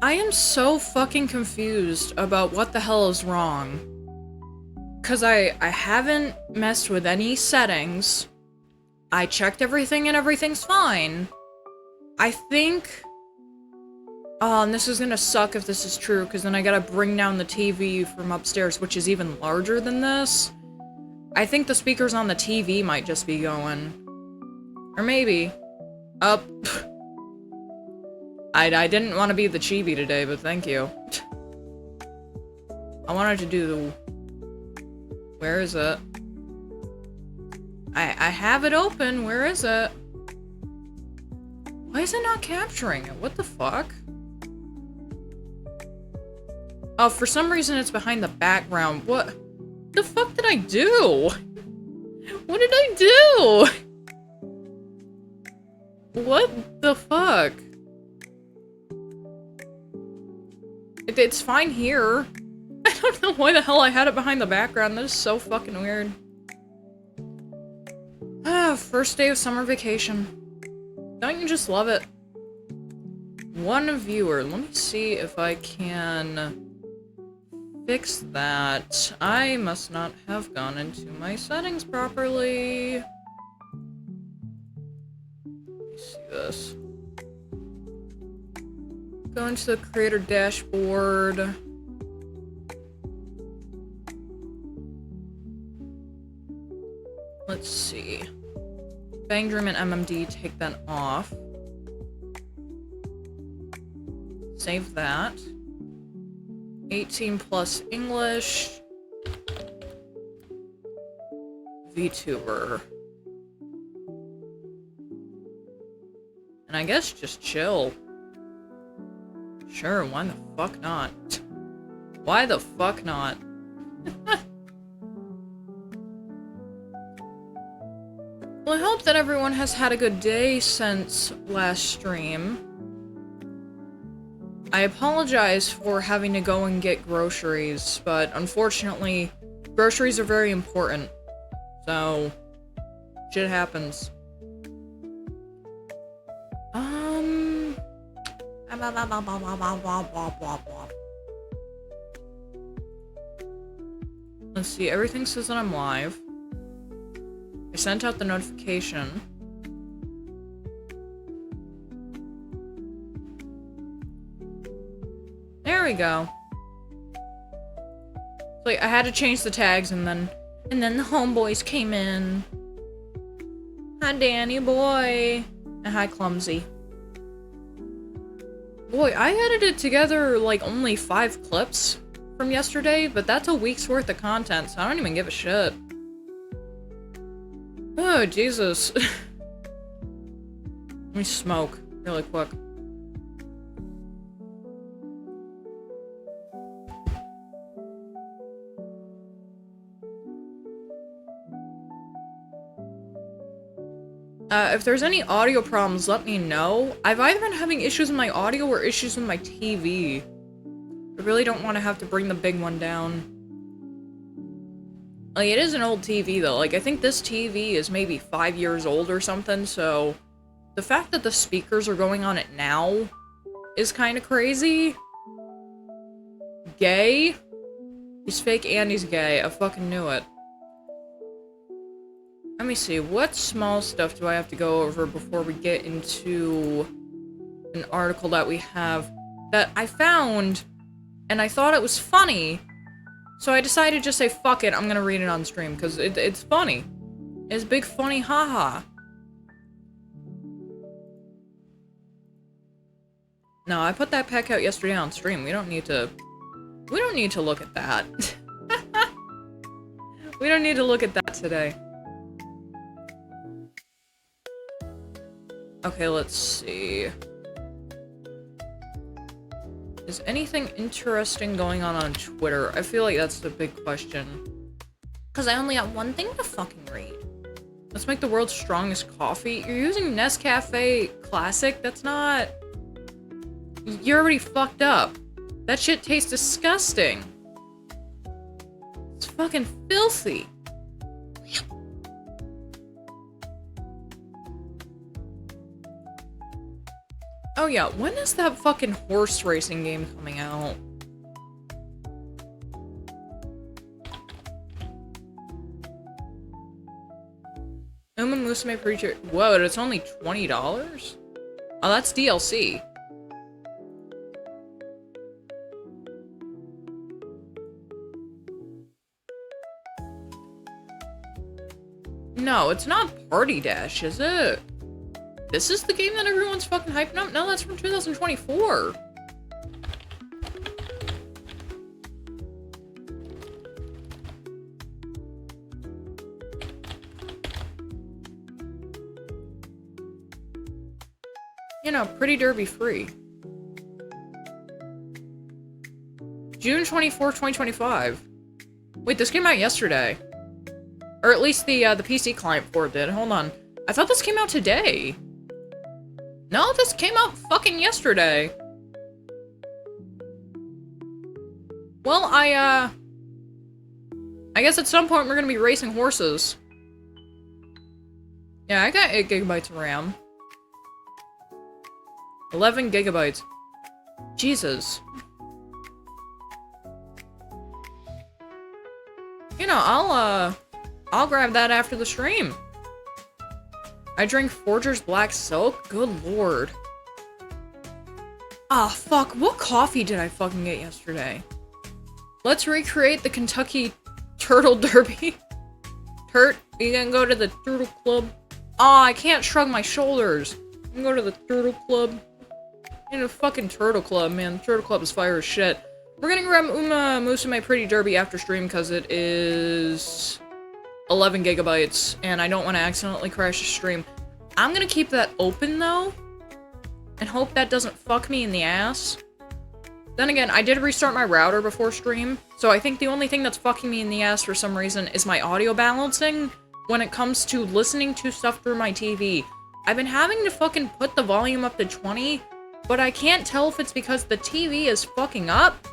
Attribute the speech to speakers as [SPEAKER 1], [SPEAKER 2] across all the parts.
[SPEAKER 1] I am so fucking confused about what the hell is wrong. Cause I haven't messed with any settings. I checked everything and everything's fine. I think... Oh, and this is gonna suck if this is true, because then I gotta bring down the TV from upstairs, which is even larger than this. I think the speakers on the TV might just be going. Or maybe. Up. I didn't want to be the chibi today, but thank you. I wanted to do the... Where is it? I have it open, where is it? Why is it not capturing it? What the fuck? Oh, for some reason it's behind the background. What the fuck did I do? What did I do? What the fuck? It's fine here. I don't know why the hell I had it behind the background. That is so fucking weird. Ah, first day of summer vacation. Don't you just love it? One viewer. Let me see if I can fix that. I must not have gone into my settings properly. Let me see this. Go into the creator dashboard. Let's see. Bang Dream and MMD, take that off. Save that. 18 plus English. VTuber. And I guess just chill. Sure, why the fuck not? Why the fuck not? Well, I hope that everyone has had a good day since last stream. I apologize for having to go and get groceries, but unfortunately, groceries are very important. So, shit happens. Let's see, everything says that I'm live. I sent out the notification. There we go. Like, I had to change the tags and then the homeboys came in. Hi, Danny boy. And hi, Clumsy. Boy, I edited together, like, only 5 clips from yesterday, but that's a week's worth of content, so I don't even give a shit. Oh, Jesus. Let me smoke really quick. If there's any audio problems, let me know. I've either been having issues with my audio or issues with my TV. I really don't want to have to bring the big one down. Like, it is an old TV, though. Like, I think this TV is maybe 5 years old or something, so the fact that the speakers are going on it now is kind of crazy. Gay? He's fake and he's gay. I fucking knew it. Let me see, what small stuff do I have to go over before we get into an article that we have that I found, and I thought it was funny, so I decided to just say, fuck it, I'm gonna read it on stream, because it's funny. It's big funny haha. No, I put that pack out yesterday on stream. We don't need to look at that. We don't need to look at that today. Okay, let's see. Is anything interesting going on Twitter? I feel like that's the big question. Because I only got one thing to fucking read. Let's make the world's strongest coffee. You're using Nescafe Classic? That's not... You're already fucked up. That shit tastes disgusting. It's fucking filthy. Oh yeah, when is that fucking horse racing game coming out? Uma Musume Preacher. Whoa, it's only $20? Oh, that's DLC. No, it's not Party Dash, is it? This is the game that everyone's fucking hyping up? No, that's from 2024. You know, Pretty Derby free. June 24th, 2025. Wait, this came out yesterday. Or at least the PC client for it did. Hold on. I thought this came out today. No, this came out fucking yesterday. Well, I guess at some point we're gonna be racing horses. Yeah, I got 8 gigabytes of RAM. 11 gigabytes. Jesus. You know, I'll grab that after the stream. I drink Forger's Black Silk? Good lord. Ah, fuck. What coffee did I fucking get yesterday? Let's recreate the Kentucky Turtle Derby. Turt, you gonna go to the Turtle Club? Aw, I can't shrug my shoulders. I'm gonna go to the Turtle Club. In a fucking Turtle Club, man. The Turtle Club is fire as shit. We're gonna grab Musume Pretty Derby after stream because it is 11 gigabytes and I don't want to accidentally crash the stream. I'm gonna keep that open though and hope that doesn't fuck me in the ass. Then again, I did restart my router before stream, so I think the only thing that's fucking me in the ass for some reason is my audio balancing when it comes to listening to stuff through my TV. I've been having to fucking put the volume up to 20, but I can't tell if it's because the TV is fucking up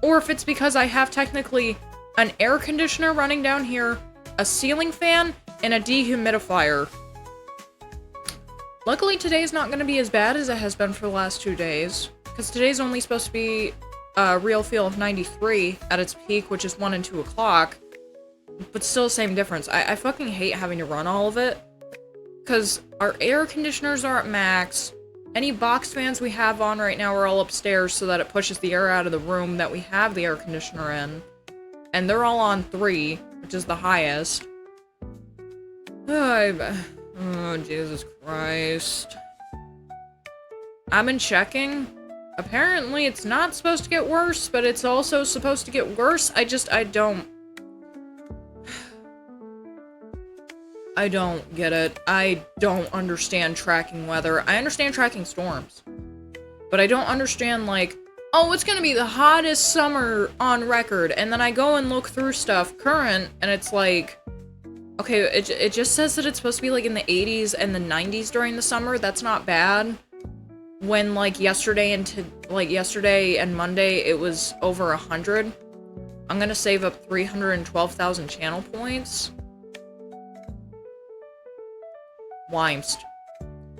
[SPEAKER 1] or if it's because I have technically an air conditioner running down here, a ceiling fan, and a dehumidifier. Luckily, today's not going to be as bad as it has been for the last 2 days, because today's only supposed to be a real feel of 93 at its peak, which is 1 and 2 o'clock, but still same difference. I fucking hate having to run all of it, because our air conditioners are at max. Any box fans we have on right now are all upstairs so that it pushes the air out of the room that we have the air conditioner in. And they're all on 3, which is the highest. Oh, Jesus Christ. I've been checking. Apparently it's not supposed to get worse, but it's also supposed to get worse. I don't get it. I don't understand tracking weather. I understand tracking storms. But I don't understand, like, oh, it's gonna be the hottest summer on record, and then I go and look through stuff current, and it's like, okay, it just says that it's supposed to be, like, in the 80s and the 90s during the summer. That's not bad. When, like, yesterday and Monday, it was over 100. I'm gonna save up 312,000 channel points. Wimst.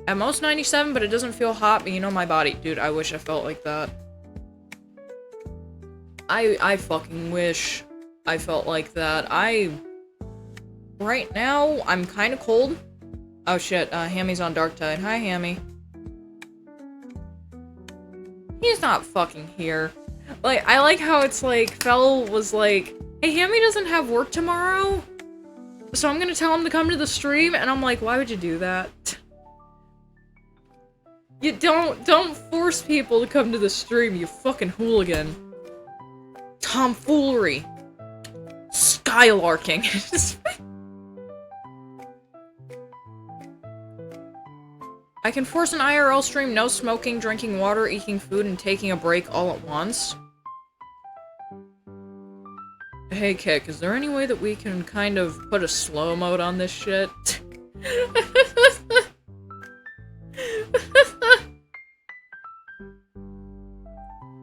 [SPEAKER 1] At most 97, but it doesn't feel hot, but you know my body. Dude, I wish I felt like that. I fucking wish I felt like that. Right now, I'm kinda cold. Oh shit, Hammy's on Dark Tide. Hi, Hammy. He's not fucking here. Like, I like how it's like, Fel was like, hey, Hammy doesn't have work tomorrow, so I'm gonna tell him to come to the stream, and I'm like, why would you do that? You don't force people to come to the stream, you fucking hooligan. Tomfoolery. Skylarking. I can force an IRL stream, no smoking, drinking water, eating food, and taking a break all at once. Hey, Kick, is there any way that we can kind of put a slow mode on this shit?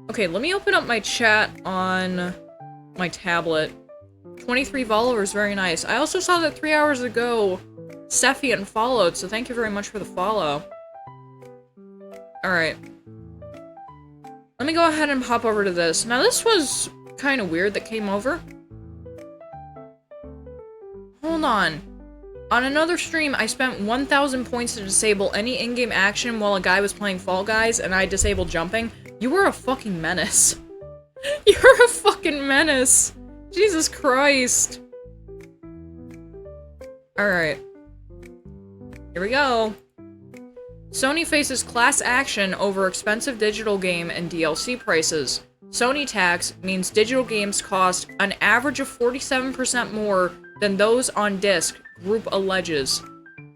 [SPEAKER 1] Okay, let me open up my chat on my tablet. 23 followers, very nice. I also saw that 3 hours ago, Steffian followed, so thank you very much for the follow. Alright. Let me go ahead and hop over to this. Now, this was kind of weird that came over. Hold on. On another stream, I spent 1,000 points to disable any in-game action while a guy was playing Fall Guys, and I disabled jumping. You were a fucking menace. You're a fucking menace. Jesus Christ. Alright. Here we go. Sony faces class action over expensive digital game and DLC prices. Sony tax means digital games cost an average of 47% more than those on disc, group alleges.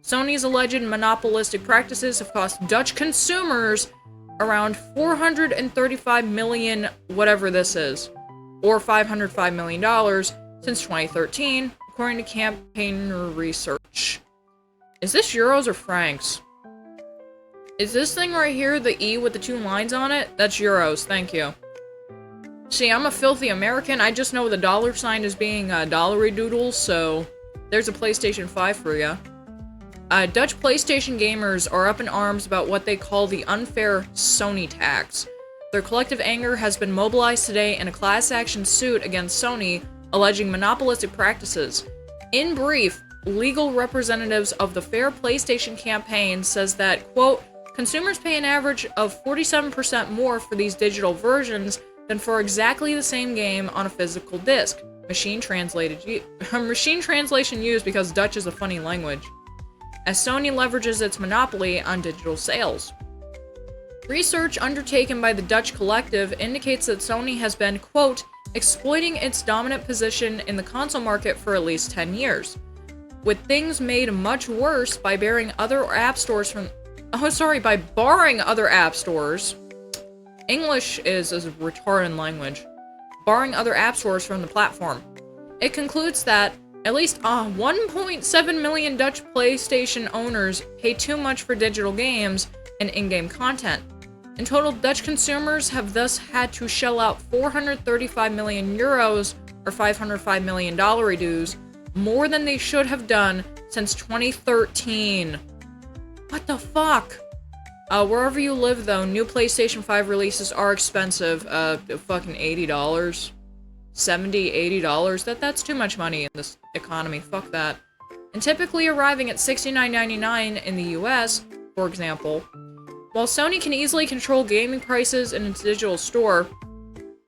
[SPEAKER 1] Sony's alleged monopolistic practices have cost Dutch consumers around 435 million, whatever this is, or $505 million since 2013, according to Campaigner Research. Is this euros or francs? Is this thing right here, the E with the 2 lines on it? That's euros, thank you. See, I'm a filthy American. I just know the dollar sign as being dollary doodles, so there's a PlayStation 5 for ya. Dutch PlayStation gamers are up in arms about what they call the unfair Sony tax. Their collective anger has been mobilized today in a class action suit against Sony, alleging monopolistic practices. In brief, legal representatives of the Fair PlayStation campaign says that, quote, consumers pay an average of 47% more for these digital versions than for exactly the same game on a physical disc. Machine translation used because Dutch is a funny language. As Sony leverages its monopoly on digital sales. Research undertaken by the Dutch collective indicates that Sony has been, quote, exploiting its dominant position in the console market for at least 10 years. With things made much worse by barring other app stores from... by barring other app stores. English is a retarded language. Barring other app stores from the platform. It concludes that at least 1.7 million Dutch PlayStation owners pay too much for digital games and in-game content. In total, Dutch consumers have thus had to shell out 435 million euros, or $505 million dues, more than they should have done since 2013. What the fuck? Wherever you live, though, new PlayStation 5 releases are expensive. Fucking $80. $70, $80. That's too much money in this economy. Fuck that. And typically arriving at $69.99 in the US, for example. While Sony can easily control gaming prices in its digital store,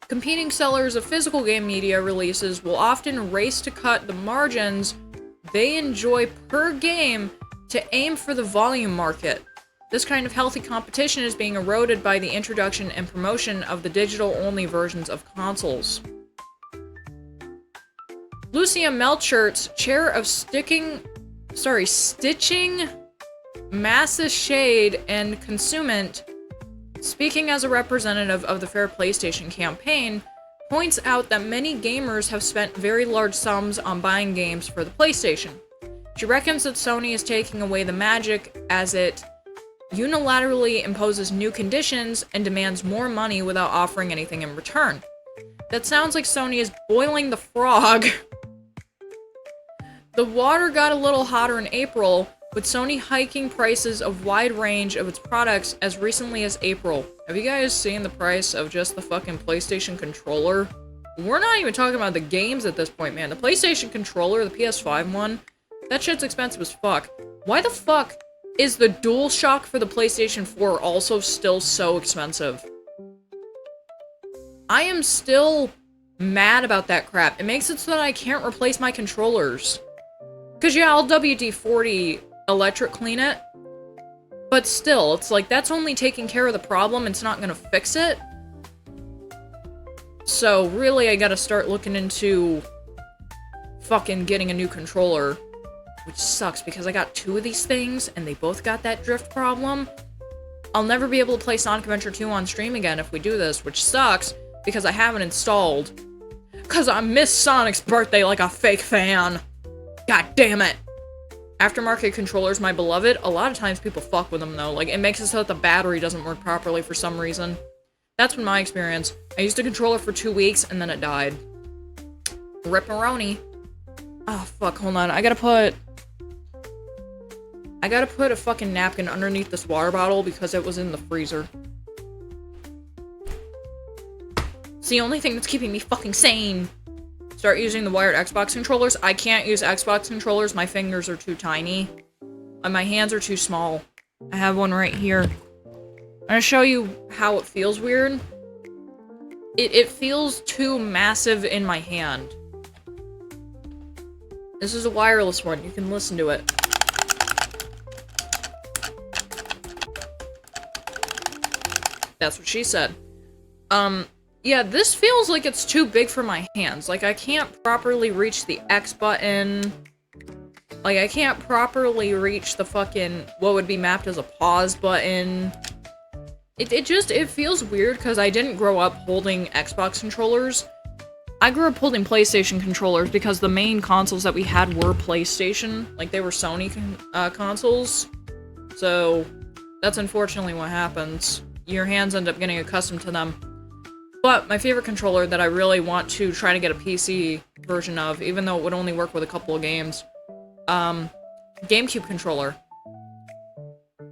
[SPEAKER 1] competing sellers of physical game media releases will often race to cut the margins they enjoy per game to aim for the volume market. This kind of healthy competition is being eroded by the introduction and promotion of the digital-only versions of consoles. Lucia Melchert's chair of stitching, Massive Shade and Consument, speaking as a representative of the Fair PlayStation campaign, points out that many gamers have spent very large sums on buying games for the PlayStation. She reckons that Sony is taking away the magic as it unilaterally imposes new conditions and demands more money without offering anything in return. That sounds like Sony is boiling the frog. The water got a little hotter in April, with Sony hiking prices of wide range of its products as recently as April. Have you guys seen the price of just the fucking PlayStation controller? We're not even talking about the games at this point, man. The PlayStation controller, the PS5 one, that shit's expensive as fuck. Why the fuck is the DualShock for the PlayStation 4 also still so expensive? I am still mad about that crap. It makes it so that I can't replace my controllers. Cause yeah, I'll WD-40 electric clean it, but still, it's like, that's only taking care of the problem, it's not gonna fix it. So really, I gotta start looking into fucking getting a new controller, which sucks because I got two of these things, and they both got that drift problem. I'll never be able to play Sonic Adventure 2 on stream again if we do this, which sucks, because I haven't installed. Cause I missed Sonic's birthday like a fake fan. God damn it. Aftermarket controllers, my beloved. A lot of times people fuck with them though. Like, it makes it so that the battery doesn't work properly for some reason. That's been my experience. I used a controller for 2 weeks and then it died. Ripperoni. Oh fuck, hold on. I gotta put a fucking napkin underneath this water bottle because it was in the freezer. It's the only thing that's keeping me fucking sane. Start using the wired Xbox controllers. I can't use Xbox controllers. My fingers are too tiny. And my hands are too small. I have one right here. I'm gonna show you how it feels weird. It feels too massive in my hand. This is a wireless one. You can listen to it. That's what she said. Yeah, this feels like it's too big for my hands. Like, I can't properly reach the X button. Like, I can't properly reach the fucking, what would be mapped as a pause button. It feels weird because I didn't grow up holding Xbox controllers. I grew up holding PlayStation controllers because the main consoles that we had were PlayStation. Like, they were Sony consoles. So, that's unfortunately what happens. Your hands end up getting accustomed to them. But my favorite controller that I really want to try to get a PC version of, even though it would only work with a couple of games, GameCube controller.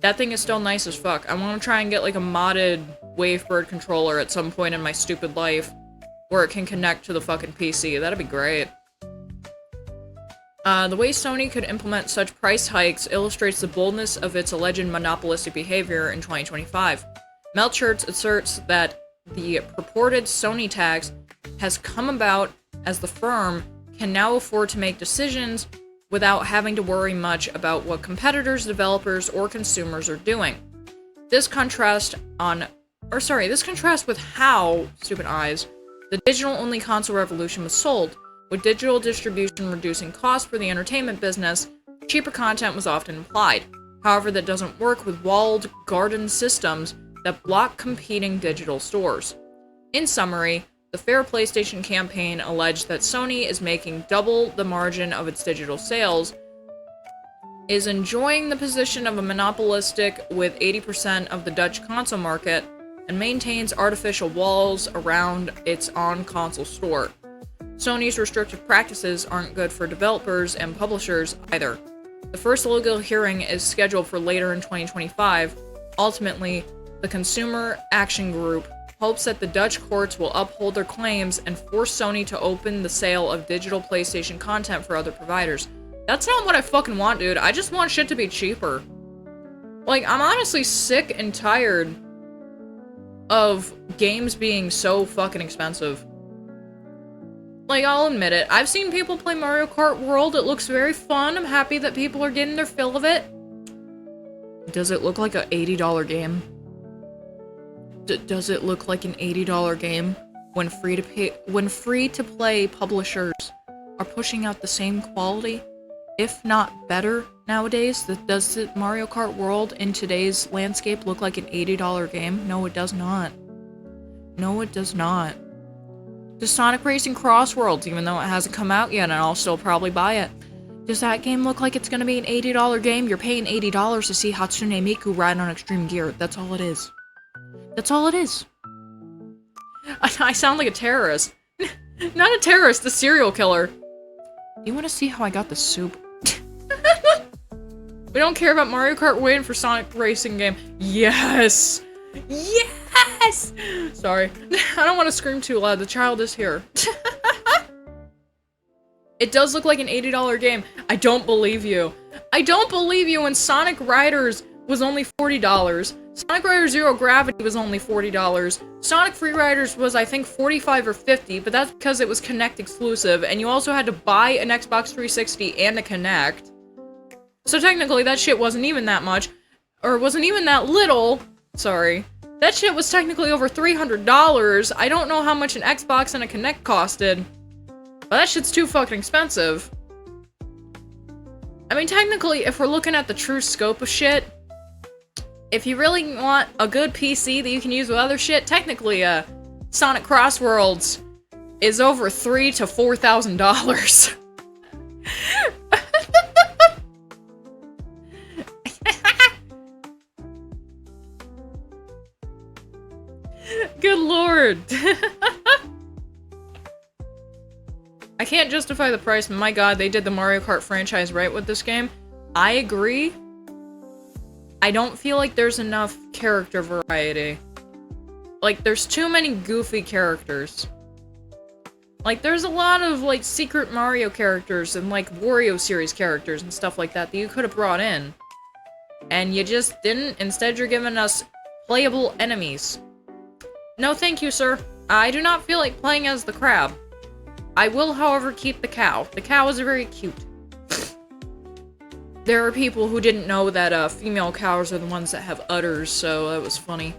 [SPEAKER 1] That thing is still nice as fuck. I want to try and get like a modded Wavebird controller at some point in my stupid life where it can connect to the fucking PC. That'd be great. The way Sony could implement such price hikes illustrates the boldness of its alleged monopolistic behavior in 2025. Melchert asserts that the purported Sony tax has come about as the firm can now afford to make decisions without having to worry much about what competitors, developers, or consumers are doing. This contrasts with how, stupid eyes, the digital-only console revolution was sold. With digital distribution reducing costs for the entertainment business, cheaper content was often implied. However, that doesn't work with walled garden systems that block competing digital stores. In summary, the Fair PlayStation campaign alleged that Sony is making double the margin of its digital sales, is enjoying the position of a monopolistic with 80% of the Dutch console market, and maintains artificial walls around its on-console store. Sony's restrictive practices aren't good for developers and publishers either. The first legal hearing is scheduled for later in 2025. Ultimately, the Consumer Action Group hopes that the Dutch courts will uphold their claims and force Sony to open the sale of digital PlayStation content for other providers. That's not what I fucking want, dude. I just want shit to be cheaper. Like, I'm honestly sick and tired of games being so fucking expensive. Like, I'll admit it. I've seen people play Mario Kart World. It looks very fun. I'm happy that people are getting their fill of it. Does it look like an $80 game? Does it look like an $80 game when free-to-play publishers are pushing out the same quality, if not better nowadays? Does the Mario Kart World in today's landscape look like an $80 game? No, it does not. No, it does not. Does Sonic Racing Cross Worlds, even though it hasn't come out yet and I'll still probably buy it, does that game look like it's gonna be an $80 game? You're paying $80 to see Hatsune Miku ride on Extreme Gear. That's all it is. That's all it is. I sound like a terrorist. Not a terrorist, a serial killer. You want to see how I got the soup? We don't care about Mario Kart waiting for Sonic Racing game. Yes! Yes! Sorry. I don't want to scream too loud. The child is here. It does look like an $80 game. I don't believe you. I don't believe you when Sonic Riders was only $40. Sonic Riders Zero Gravity was only $40. Sonic Free Riders was, I think, $45 or $50, but that's because it was Kinect exclusive, and you also had to buy an Xbox 360 and a Kinect. So technically, that shit wasn't even that much, or wasn't even that little. Sorry. That shit was technically over $300. I don't know how much an Xbox and a Kinect costed, but that shit's too fucking expensive. I mean, technically, if we're looking at the true scope of shit, if you really want a good PC that you can use with other shit, technically, Sonic Cross Worlds is over $3,000 to $4,000. Good lord. I can't justify the price, but my god, they did the Mario Kart franchise right with this game. I agree. I don't feel like there's enough character variety. Like, there's too many goofy characters. Like, there's a lot of, like, Secret Mario characters and, like, Wario series characters and stuff like that that you could have brought in. And you just didn't. Instead, you're giving us playable enemies. No thank you, sir. I do not feel like playing as the crab. I will, however, keep the cow. The cow is very cute. There are people who didn't know that female cows are the ones that have udders, so that was funny.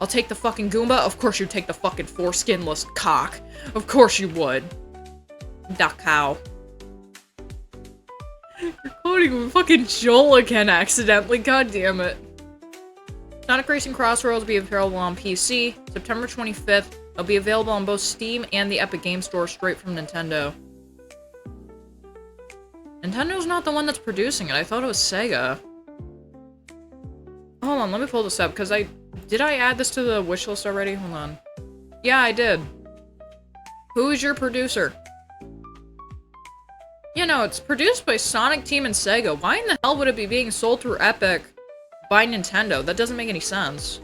[SPEAKER 1] I'll take the fucking Goomba? Of course you'd take the fucking foreskinless cock. Of course you would. Da cow. You're quoting fucking Joel again accidentally, god damn it. Sonic Racing Cross Worlds will be available on PC, September 25th. It'll be available on both Steam and the Epic Game Store straight from Nintendo. Nintendo's not the one that's producing it. I thought it was Sega. Hold on, let me pull this up, because did I add this to the wishlist already? Hold on. Yeah, I did. Who is your producer? You know, it's produced by Sonic Team and Sega. Why in the hell would it be being sold through Epic by Nintendo? That doesn't make any sense.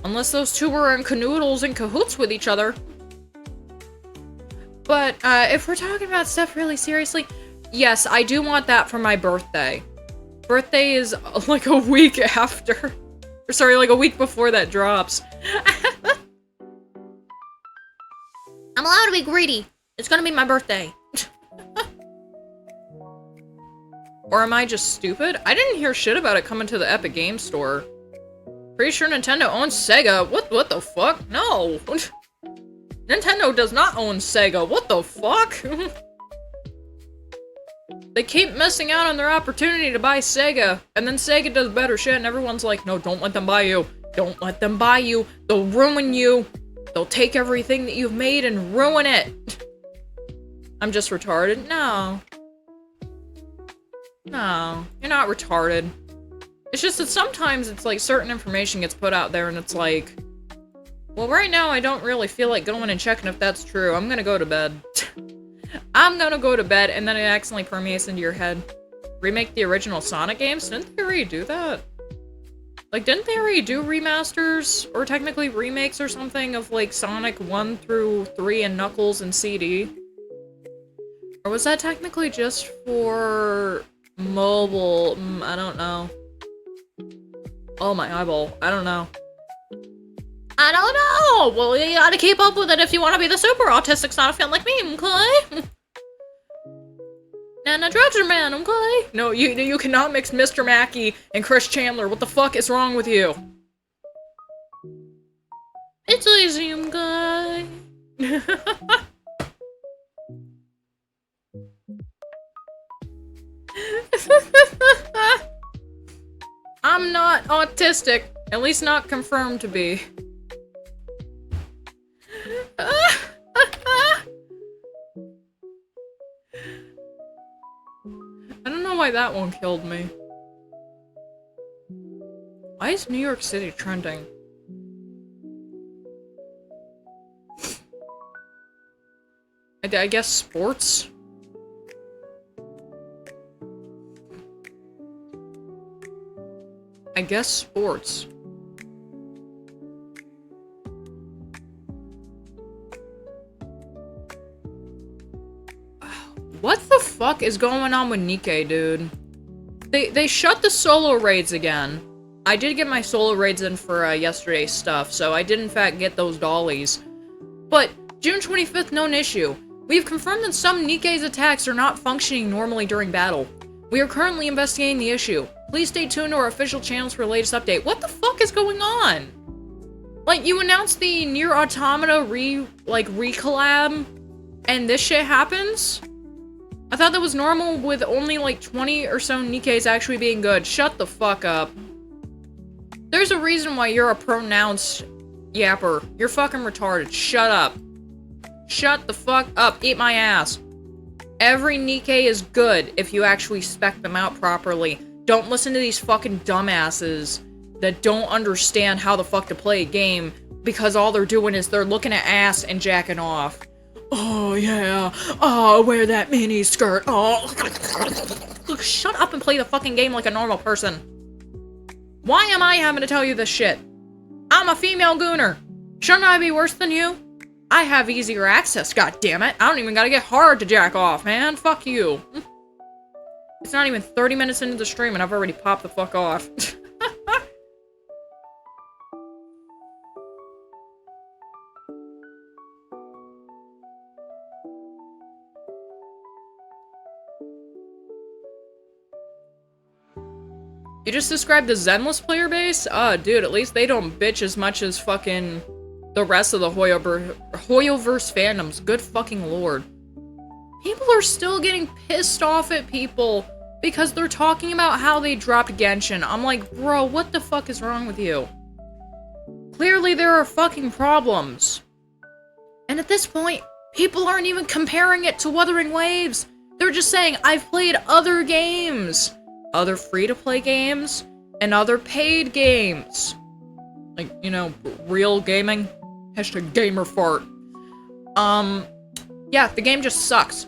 [SPEAKER 1] Unless those two were in canoodles and cahoots with each other. But, if we're talking about stuff really seriously, yes, I do want that for my birthday. Birthday is, like, a week after. Or, sorry, like a week before that drops. I'm allowed to be greedy. It's gonna be my birthday. Or am I just stupid? I didn't hear shit about it coming to the Epic Games Store. Pretty sure Nintendo owns Sega. What the fuck? No! Nintendo does not own Sega. What the fuck? They keep missing out on their opportunity to buy Sega, and then Sega does better shit, and everyone's like, no, don't let them buy you. Don't let them buy you. They'll ruin you. They'll take everything that you've made and ruin it. I'm just retarded? No. No, you're not retarded. It's just that sometimes it's like certain information gets put out there and it's like, well, right now I don't really feel like going and checking if that's true. I'm gonna go to bed. I'm gonna go to bed, and then it accidentally permeates into your head. Remake the original Sonic games? Didn't they already do that? Like, didn't they already do remasters, or technically remakes or something, of like Sonic 1 through 3 and Knuckles and CD? Or was that technically just for mobile? I don't know. Oh, my eyeball. I don't know. I don't know! Well, you gotta keep up with it if you want to be the super autistic Sonic fan like me, okay? And a drugs are man, okay? No, you cannot mix Mr. Mackey and Chris Chandler. What the fuck is wrong with you? It's easy, okay? I'm not autistic. At least not confirmed to be. I don't know why that one killed me. Why is New York City trending? I guess sports? I guess sports. What the fuck is going on with Nikkei, dude? They shut the solo raids again. I did get my solo raids in for yesterday's stuff, so I did in fact get those dollies. But June 25th, known issue. We have confirmed that some Nikkei's attacks are not functioning normally during battle. We are currently investigating the issue. Please stay tuned to our official channels for the latest update. What the fuck is going on? Like, you announced the Nier Automata re-collab, and this shit happens? I thought that was normal with only like 20 or so Nikkeis actually being good. Shut the fuck up. There's a reason why you're a pronounced yapper. You're fucking retarded. Shut up. Shut the fuck up. Eat my ass. Every Nikkei is good if you actually spec them out properly. Don't listen to these fucking dumbasses that don't understand how the fuck to play a game because all they're doing is they're looking at ass and jacking off. Oh, yeah. Oh, wear that mini skirt. Oh. Look, shut up and play the fucking game like a normal person. Why am I having to tell you this shit? I'm a female gooner. Shouldn't I be worse than you? I have easier access, goddammit. I don't even gotta get hard to jack off, man. Fuck you. It's not even 30 minutes into the stream and I've already popped the fuck off. You just described the Zenless player base? Dude, at least they don't bitch as much as fucking the rest of the Hoyoverse fandoms. Good fucking lord. People are still getting pissed off at people because they're talking about how they dropped Genshin. I'm like, bro, what the fuck is wrong with you? Clearly there are fucking problems. And at this point, people aren't even comparing it to Wuthering Waves. They're just saying, I've played other games. Other free-to-play games, and other paid games. Like, you know, real gaming. Hashtag gamer fart. Yeah, the game just sucks.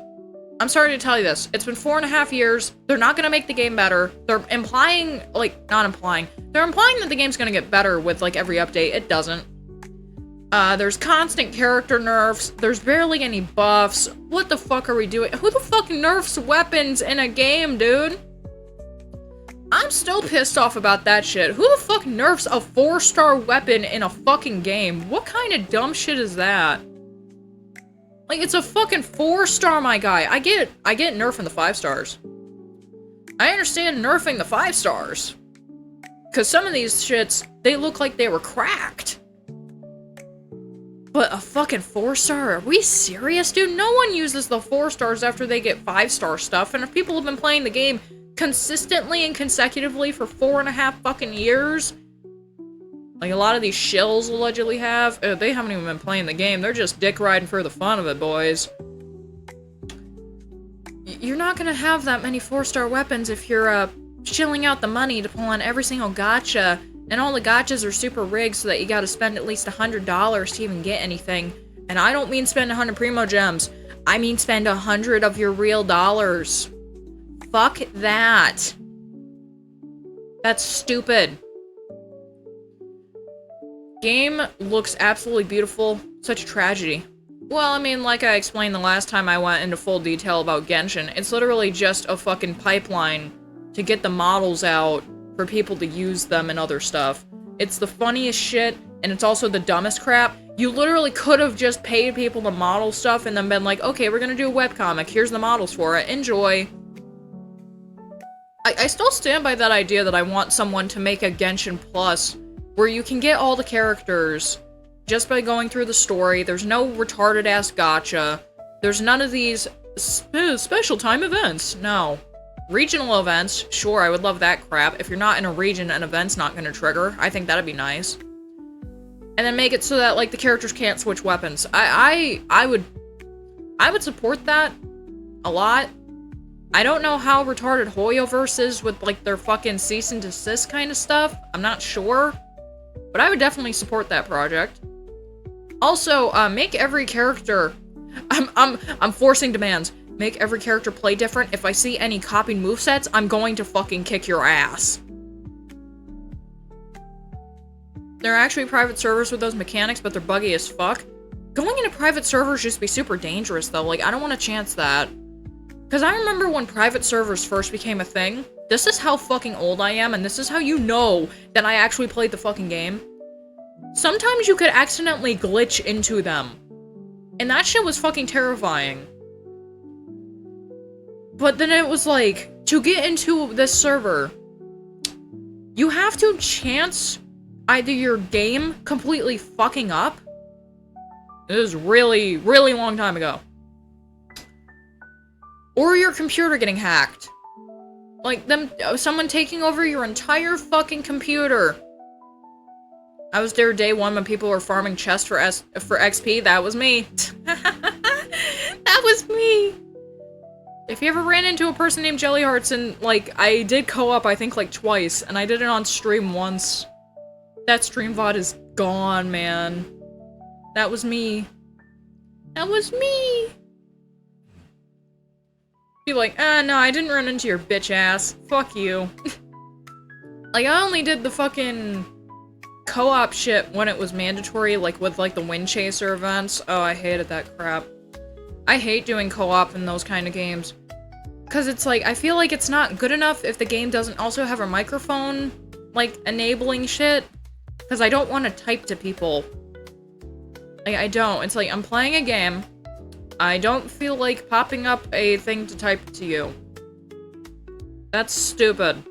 [SPEAKER 1] I'm sorry to tell you this. It's been 4.5 years. They're not gonna make the game better. They're implying, like, not implying. They're implying that the game's gonna get better with, like, every update. It doesn't. There's constant character nerfs. There's barely any buffs. What the fuck are we doing? Who the fuck nerfs weapons in a game, dude? I'm still pissed off about that shit. Who the fuck nerfs a 4-star weapon in a fucking game? What kind of dumb shit is that? Like, it's a fucking 4-star, my guy. I get nerfing the 5 stars. I understand nerfing the 5 stars. Because some of these shits, they look like they were cracked. But a fucking 4-star? Are we serious, dude? No one uses the 4 stars after they get 5-star stuff. And if people have been playing the game consistently and consecutively for 4.5 fucking years, like a lot of these shills allegedly have, they haven't even been playing the game. They're just dick riding for the fun of it, boys. You're not gonna have that many 4-star weapons if you're shilling out the money to pull on every single gacha, and all the gachas are super rigged so that you gotta spend at least $100 to even get anything. And I don't mean spend 100 primo gems. I mean spend 100 of your real dollars. Fuck that. That's stupid. Game looks absolutely beautiful. Such a tragedy. Well, I mean, like I explained the last time I went into full detail about Genshin, it's literally just a fucking pipeline to get the models out for people to use them and other stuff. It's the funniest shit, and it's also the dumbest crap. You literally could have just paid people to model stuff and then been like, okay, we're gonna do a webcomic, here's the models for it, enjoy. I still stand by that idea that I want someone to make a Genshin Plus where you can get all the characters just by going through the story. There's no retarded-ass gacha. There's none of these special time events. No. Regional events, sure, I would love that crap. If you're not in a region, an event's not gonna trigger. I think that'd be nice. And then make it so that, like, the characters can't switch weapons. I would support that a lot. I don't know how retarded Hoyoverse is with, like, their fucking cease and desist kind of stuff. I'm not sure. But I would definitely support that project. Also, make every character... I'm forcing demands. Make every character play different. If I see any copied movesets, I'm going to fucking kick your ass. There are actually private servers with those mechanics, but they're buggy as fuck. Going into private servers just be super dangerous, though. Like, I don't want to chance that. Because I remember when private servers first became a thing. This is how fucking old I am, and this is how you know that I actually played the fucking game. Sometimes you could accidentally glitch into them. And that shit was fucking terrifying. But then it was like, to get into this server, you have to chance either your game completely fucking up. It was really, really long time ago. Or your computer getting hacked. Like, someone taking over your entire fucking computer. I was there day one when people were farming chests for XP. That was me. That was me. If you ever ran into a person named Jellyhearts, and, like, I did co-op, I think, like, twice, and I did it on stream once. That stream VOD is gone, man. That was me. That was me. Be like, no, I didn't run into your bitch ass. Fuck you. Like, I only did the fucking co-op shit when it was mandatory, like, with, like, the Wind Chaser events. Oh, I hated that crap. I hate doing co-op in those kind of games. Because it's like, I feel like it's not good enough if the game doesn't also have a microphone, like, enabling shit. Because I don't want to type to people. Like, I don't. It's like, I'm playing a game. I don't feel like popping up a thing to type to you. That's stupid.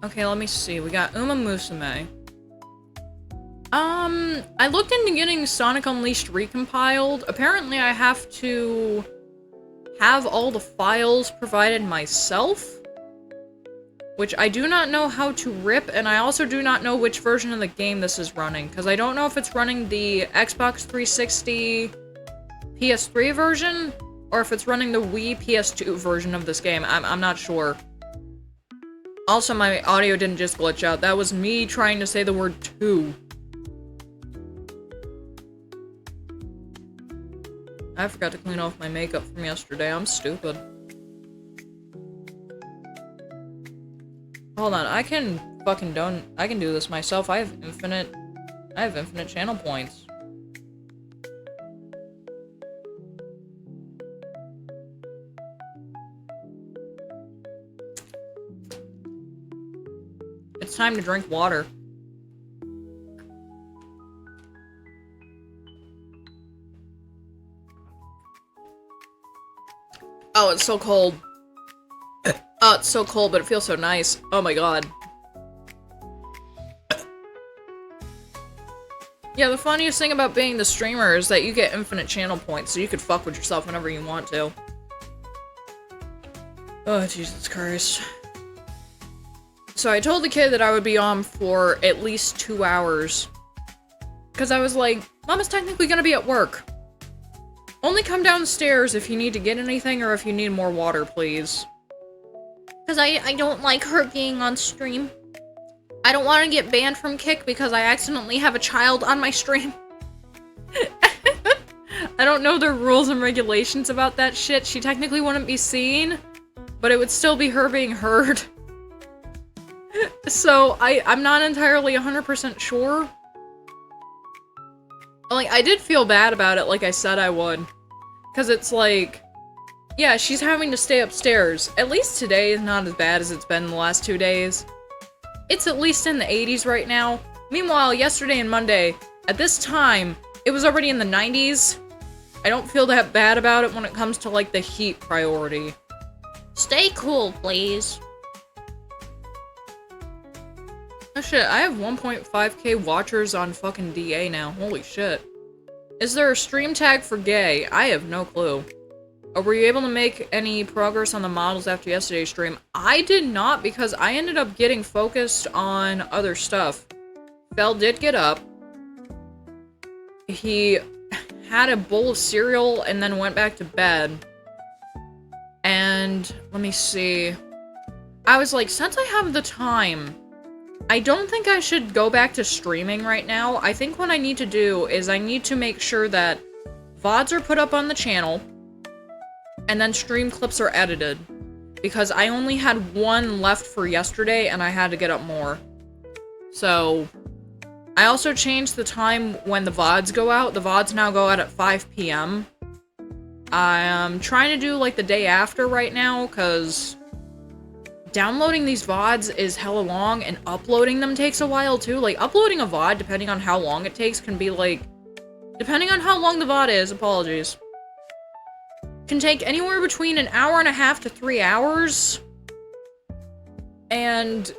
[SPEAKER 1] Okay, let me see. We got Uma Musume. I looked into getting Sonic Unleashed recompiled. Apparently I have to have all the files provided myself. which I do not know how to rip, and I also do not know which version of the game this is running, because I don't know if it's running the Xbox 360 PS3 version, or if it's running the Wii PS2 version of this game. I'm not sure. Also, my audio didn't just glitch out. That was me trying to say the word two. I forgot to clean off my makeup from yesterday. I'm stupid. Hold on, I can do this myself. I have infinite channel points. It's time to drink water. Oh, it's so cold. Oh, it's so cold, but it feels so nice. Oh my god. Yeah, the funniest thing about being the streamer is that you get infinite channel points, so you could fuck with yourself whenever you want to. Oh, Jesus Christ. So I told the kid that I would be on for at least 2 hours. Because I was like, Mama's technically gonna be at work. Only come downstairs if you need to get anything or if you need more water, please. Because I don't like her being on stream. I don't want to get banned from Kick because I accidentally have a child on my stream. I don't know the rules and regulations about that shit. She technically wouldn't be seen, but it would still be her being heard. So, I'm not entirely 100% sure. Like, I did feel bad about it, like I said I would. Because it's like, yeah, she's having to stay upstairs. At least today is not as bad as it's been the last 2 days. It's at least in the 80s right now. Meanwhile, yesterday and Monday, at this time, it was already in the 90s. I don't feel that bad about it when it comes to, like, the heat priority. Stay cool, please. Oh shit, I have 1.5k watchers on fucking DA now. Holy shit. Is there a stream tag for gay? I have no clue. Or were you able to make any progress on the models after yesterday's stream? I did not, because I ended up getting focused on other stuff. Fel did get up. He had a bowl of cereal and then went back to bed. And, let me see. I was like, since I have the time, I don't think I should go back to streaming right now. I think what I need to do is I need to make sure that VODs are put up on the channel, and then stream clips are edited. Because I only had one left for yesterday, and I had to get up more. So, I also changed the time when the VODs go out. The VODs now go out at 5 p.m. I'm trying to do, like, the day after right now, because downloading these VODs is hella long, and uploading them takes a while, too. Like, uploading a VOD, depending on how long it takes, can be, like... Depending on how long the VOD is, apologies. Can take anywhere between an hour and a half to 3 hours. And...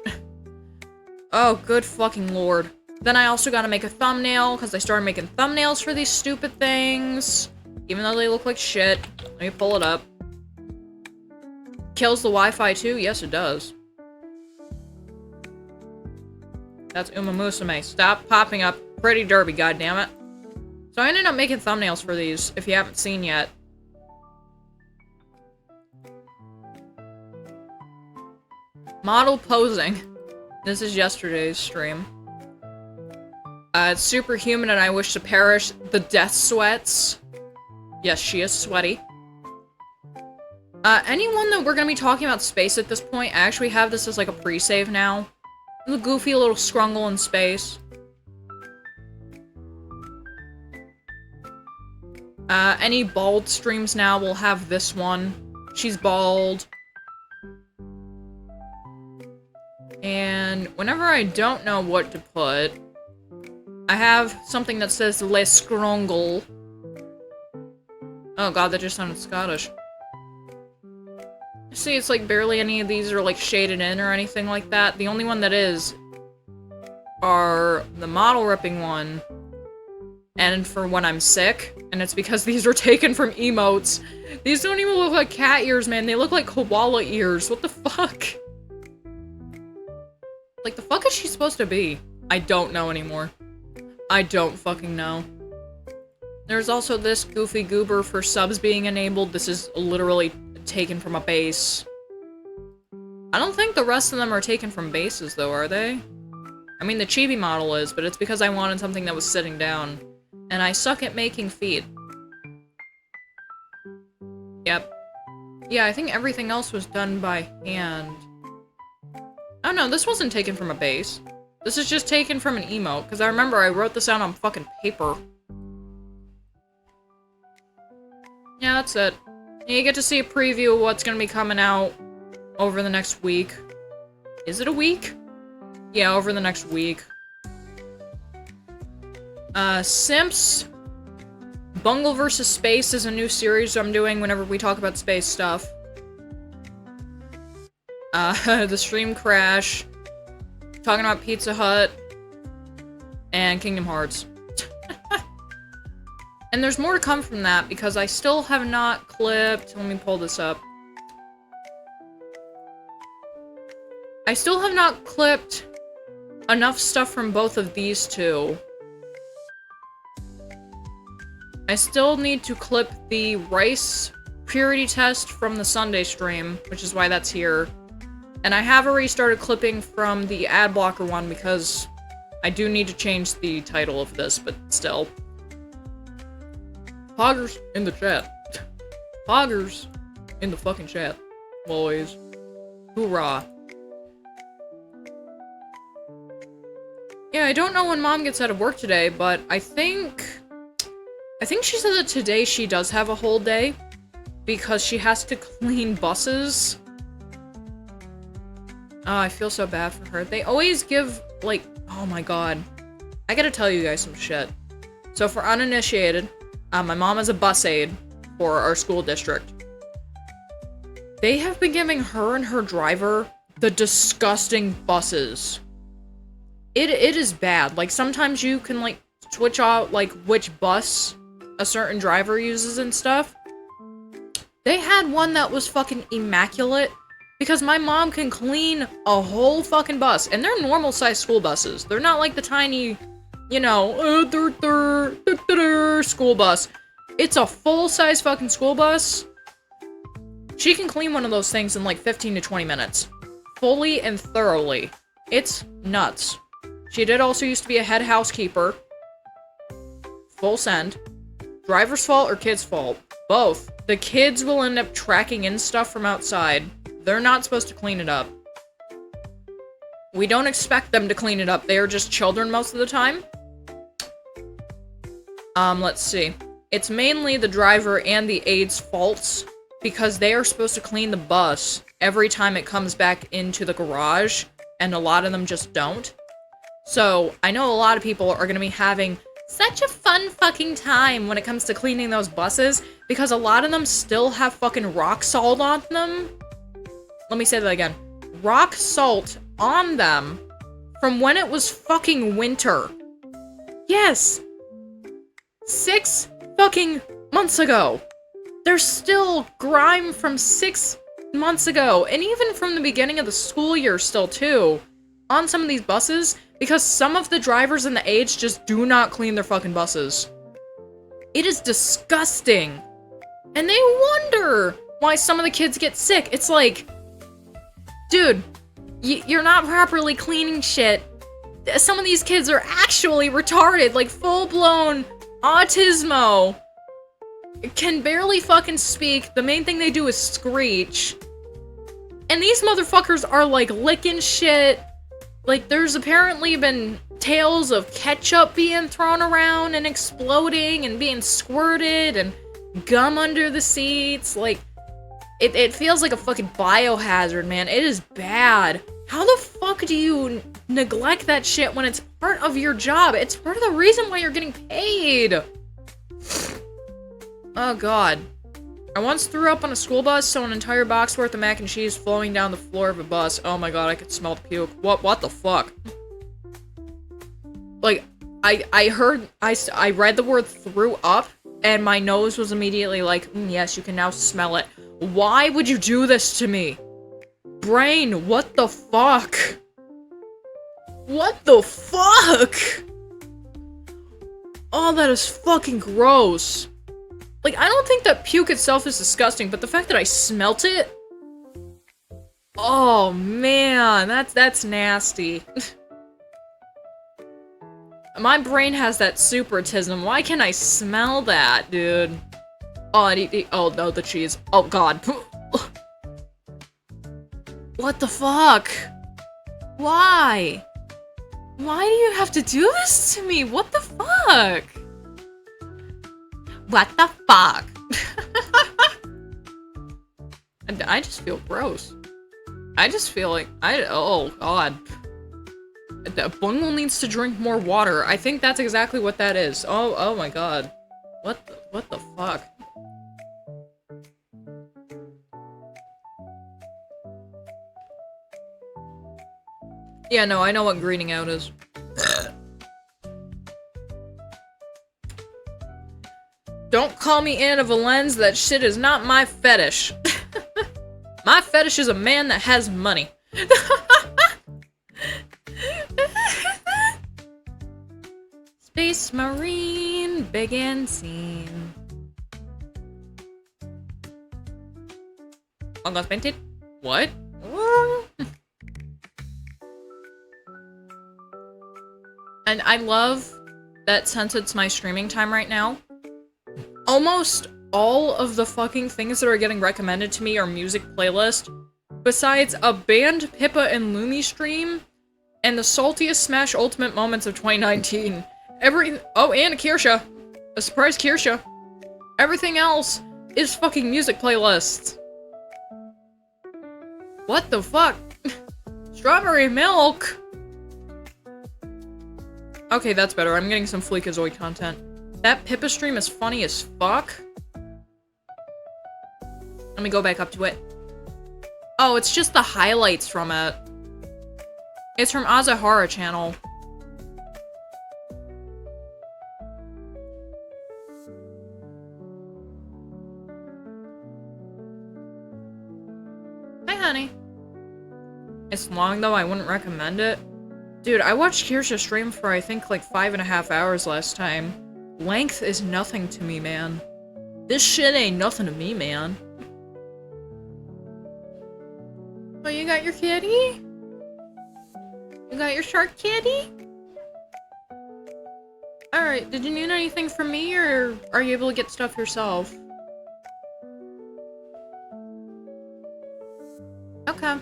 [SPEAKER 1] oh, good fucking lord. Then I also gotta make a thumbnail, because I started making thumbnails for these stupid things. Even though they look like shit. Let me pull it up. Kills the Wi-Fi too? Yes, it does. That's Uma Musume. Stop popping up. Pretty derby, goddammit. So I ended up making thumbnails for these, if you haven't seen yet. Model posing. This is yesterday's stream. It's superhuman and I wish to perish. The death sweats. Yes, she is sweaty. Anyone that we're gonna be talking about space at this point, I actually have this as like a pre-save now. The goofy little Scrungle in space. Any bald streams now will have this one. She's bald. And whenever I don't know what to put, I have something that says Le Scrungle. Oh god, that just sounded Scottish. See, it's like barely any of these are like shaded in or anything like that. The only one that is are the model ripping one and for when I'm sick, and it's because these are taken from emotes. These don't even look like cat ears, man. They look like koala ears. What the fuck? Like, the fuck is she supposed to be? I don't know anymore. I don't fucking know. There's also this goofy goober for subs being enabled. This is literally taken from a base. I don't think the rest of them are taken from bases, though, are they? I mean, the chibi model is, but it's because I wanted something that was sitting down. And I suck at making feet. Yep. Yeah, I think everything else was done by hand. Oh no, this wasn't taken from a base. This is just taken from an emote, because I remember I wrote this out on fucking paper. Yeah, that's it. You get to see a preview of what's gonna be coming out over the next week. Is it a week? Yeah, over the next week. Simps. Bungle vs. Space is a new series I'm doing whenever we talk about space stuff. The stream crash. Talking about Pizza Hut. And Kingdom Hearts. And there's more to come from that, because I still have not clipped... Let me pull this up. I still have not clipped enough stuff from both of these two. I still need to clip the rice purity test from the Sunday stream, which is why that's here. And I have already started clipping from the ad blocker one, because I do need to change the title of this, but still. Poggers in the chat. Poggers in the fucking chat. Boys. Hoorah. Yeah, I don't know when Mom gets out of work today, but I think she said that today she does have a whole day, because she has to clean buses. Oh, I feel so bad for her. They always give, like, oh my god. I gotta tell you guys some shit. So for uninitiated, my mom is a bus aide for our school district. They have been giving her and her driver the disgusting buses. It is bad. Like, sometimes you can, like, switch out, like, which bus a certain driver uses and stuff. They had one that was fucking immaculate, because my mom can clean a whole fucking bus, and they're normal-sized school buses. They're not like the tiny, you know, school bus. It's a full-size fucking school bus. She can clean one of those things in like 15 to 20 minutes. Fully and thoroughly. It's nuts. She did also used to be a head housekeeper. Full send. Driver's fault or kid's fault? Both. The kids will end up tracking in stuff from outside. They're not supposed to clean it up. We don't expect them to clean it up. They are just children most of the time. Let's see. It's mainly the driver and the aide's faults, because they are supposed to clean the bus every time it comes back into the garage, and a lot of them just don't. So, I know a lot of people are gonna be having such a fun fucking time when it comes to cleaning those buses, because a lot of them still have fucking rock salt on them. Let me say that again. Rock salt on them from when it was fucking winter. Yes! 6 fucking months ago. There's still grime from 6 months ago, and even from the beginning of the school year still too, on some of these buses, because some of the drivers and the aides just do not clean their fucking buses. It is disgusting. And they wonder why some of the kids get sick. It's like, dude, you're not properly cleaning shit. Some of these kids are actually retarded, like full-blown autismo. Can barely fucking speak. The main thing they do is screech. And these motherfuckers are like licking shit. Like, there's apparently been tales of ketchup being thrown around and exploding and being squirted and gum under the seats. Like, it feels like a fucking biohazard, man. It is bad. How the fuck do you neglect that shit when it's part of your job? It's part of the reason why you're getting paid. Oh god. I once threw up on a school bus, so an entire box worth of mac and cheese flowing down the floor of a bus. Oh my god, I could smell the puke. What the fuck? Like, I read the word threw up, and my nose was immediately like, yes, you can now smell it. Why would you do this to me? Brain, what the fuck? What the fuck? Oh, that is fucking gross. Like, I don't think that puke itself is disgusting, but the fact that I smelt it? Oh, man, that's nasty. My brain has that supertism. Why can't I smell that, dude? Oh, oh no, the cheese. Oh, God. What the fuck? Why? Why do you have to do this to me? What the fuck? What the fuck? I just feel gross. I just feel like oh god. Bungle needs to drink more water. I think that's exactly what that is. Oh my god. What the fuck? Yeah, no, I know what greening out is. Don't call me Anna Valens, that shit is not my fetish. My fetish is a man that has money. Space Marine, big and seen. All got painted? What? And I love that since it's my streaming time right now, almost all of the fucking things that are getting recommended to me are music playlist, besides a banned Pippa and Lumi stream, and the saltiest Smash Ultimate moments of 2019. Oh, and a Kirsha. A surprise Kirsha. Everything else is fucking music playlists. What the fuck? Strawberry milk? Okay, that's better. I'm getting some Fleekazoid content. That Pippa stream is funny as fuck. Let me go back up to it. Oh, it's just the highlights from it. It's from Azahara channel. Hi, honey. It's long though, I wouldn't recommend it. Dude, I watched Kirsha stream for I think like 5.5 hours last time. Length is nothing to me, man. This shit ain't nothing to me, man. Oh, you got your kitty? You got your shark kitty? Alright, did you need anything from me, or are you able to get stuff yourself? Okay.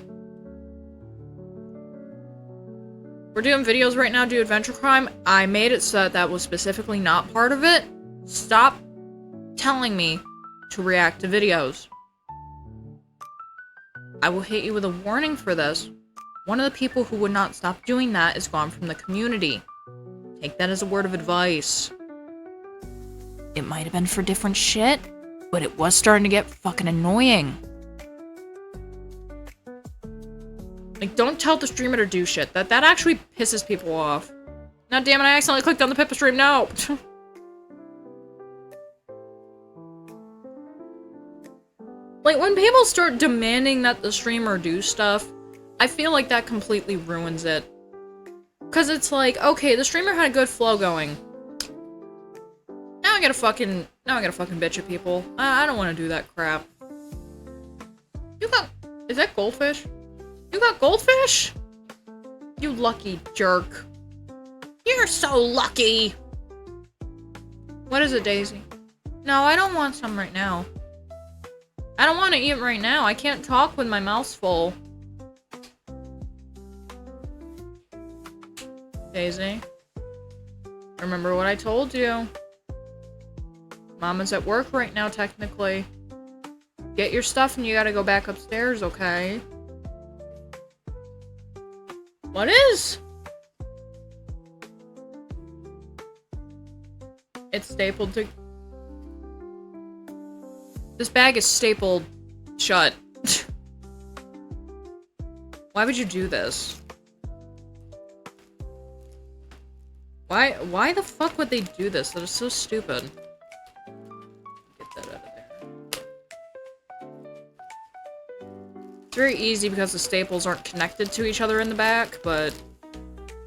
[SPEAKER 1] We're doing videos right now, do Adventure Crime. I made it so that that was specifically not part of it. Stop telling me to react to videos. I will hit you with a warning for this. One of the people who would not stop doing that is gone from the community. Take that as a word of advice. It might have been for different shit, but it was starting to get fucking annoying. Like, don't tell the streamer to do shit. That actually pisses people off. Now, damn it, I accidentally clicked on the Pippa stream. No! Like, when people start demanding that the streamer do stuff, I feel like that completely ruins it. Cause it's like, okay, the streamer had a good flow going. Now I gotta fucking bitch at people. I don't want to do that crap. Is that goldfish? You got goldfish? You lucky jerk. You're so lucky! What is it, Daisy? No, I don't want some right now. I don't want to eat right now. I can't talk with my mouth full. Daisy. Remember what I told you. Mama's at work right now, technically. Get your stuff and you gotta go back upstairs, okay? What is? It's stapled to... This bag is stapled shut. Why would you do this? Why the fuck would they do this? That is so stupid. Get that out of there. It's very easy because the staples aren't connected to each other in the back, but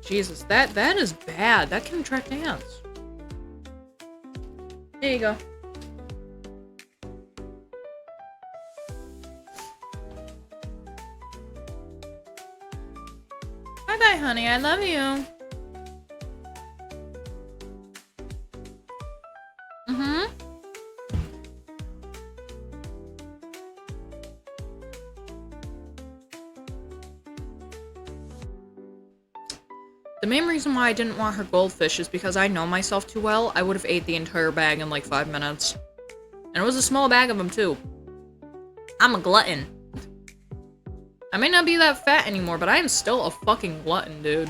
[SPEAKER 1] Jesus, that is bad. That can attract ants. There you go. Bye-bye, honey. I love you. The main reason why I didn't want her goldfish is because I know myself too well. I would have ate the entire bag in like 5 minutes. And it was a small bag of them too. I'm a glutton. I may not be that fat anymore, but I am still a fucking glutton, dude.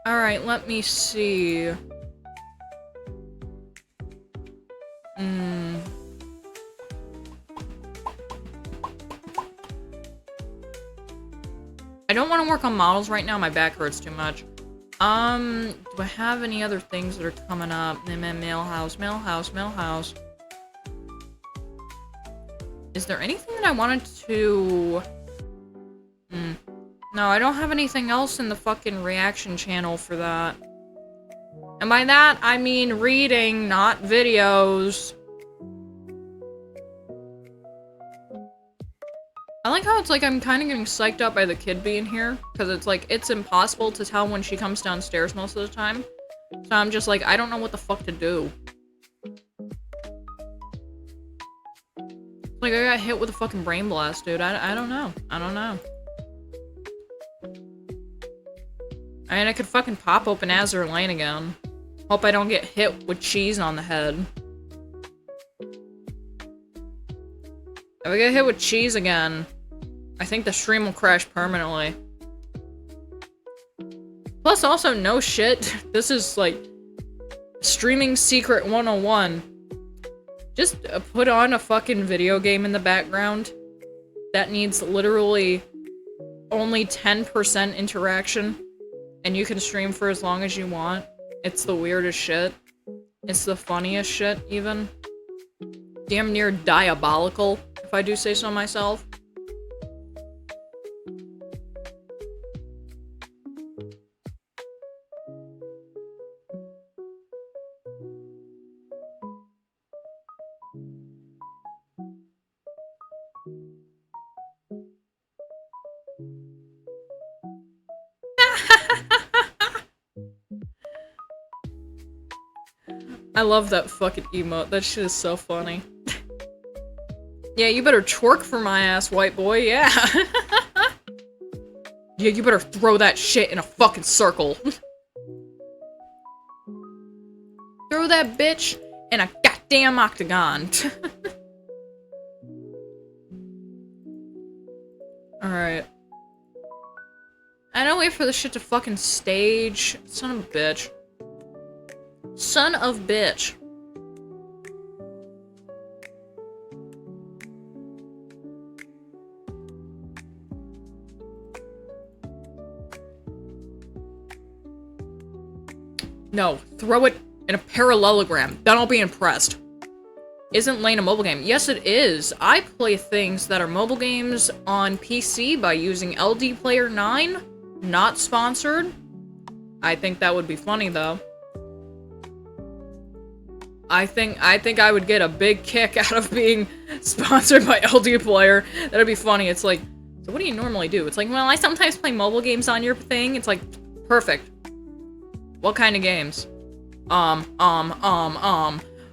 [SPEAKER 1] Alright, let me see. I don't want to work on models right now, my back hurts too much. Do I have any other things that are coming up? Mail house. Is there anything that I wanted to... No, I don't have anything else in the fucking reaction channel for that. And by that, I mean reading, not videos. I like how it's like I'm kind of getting psyched up by the kid being here, because it's like, it's impossible to tell when she comes downstairs most of the time. So I'm just like, I don't know what the fuck to do. Like, I got hit with a fucking brain blast, dude. I don't know. I don't know. I mean, I could fucking pop open Azur Lane again. Hope I don't get hit with cheese on the head. If I get hit with cheese again, I think the stream will crash permanently. Plus, also, no shit. This is, like, streaming secret 101. Just put on a fucking video game in the background that needs literally only 10% interaction, and you can stream for as long as you want. It's the weirdest shit. It's the funniest shit, even. Damn near diabolical, if I do say so myself. I love that fucking emote. That shit is so funny. Yeah, you better twerk for my ass, white boy, yeah. Yeah, you better throw that shit in a fucking circle. Throw that bitch in a goddamn octagon. Alright. I don't wait for this shit to fucking stage. Son of a bitch. Son of bitch. No, throw it in a parallelogram. Then I'll be impressed. Isn't Lane a mobile game? Yes, it is. I play things that are mobile games on PC by using LD Player 9. Not sponsored. I think that would be funny, though. I think I would get a big kick out of being sponsored by LD Player. That'd be funny. It's like, so what do you normally do? It's like, well, I sometimes play mobile games on your thing. It's like, perfect. What kind of games? A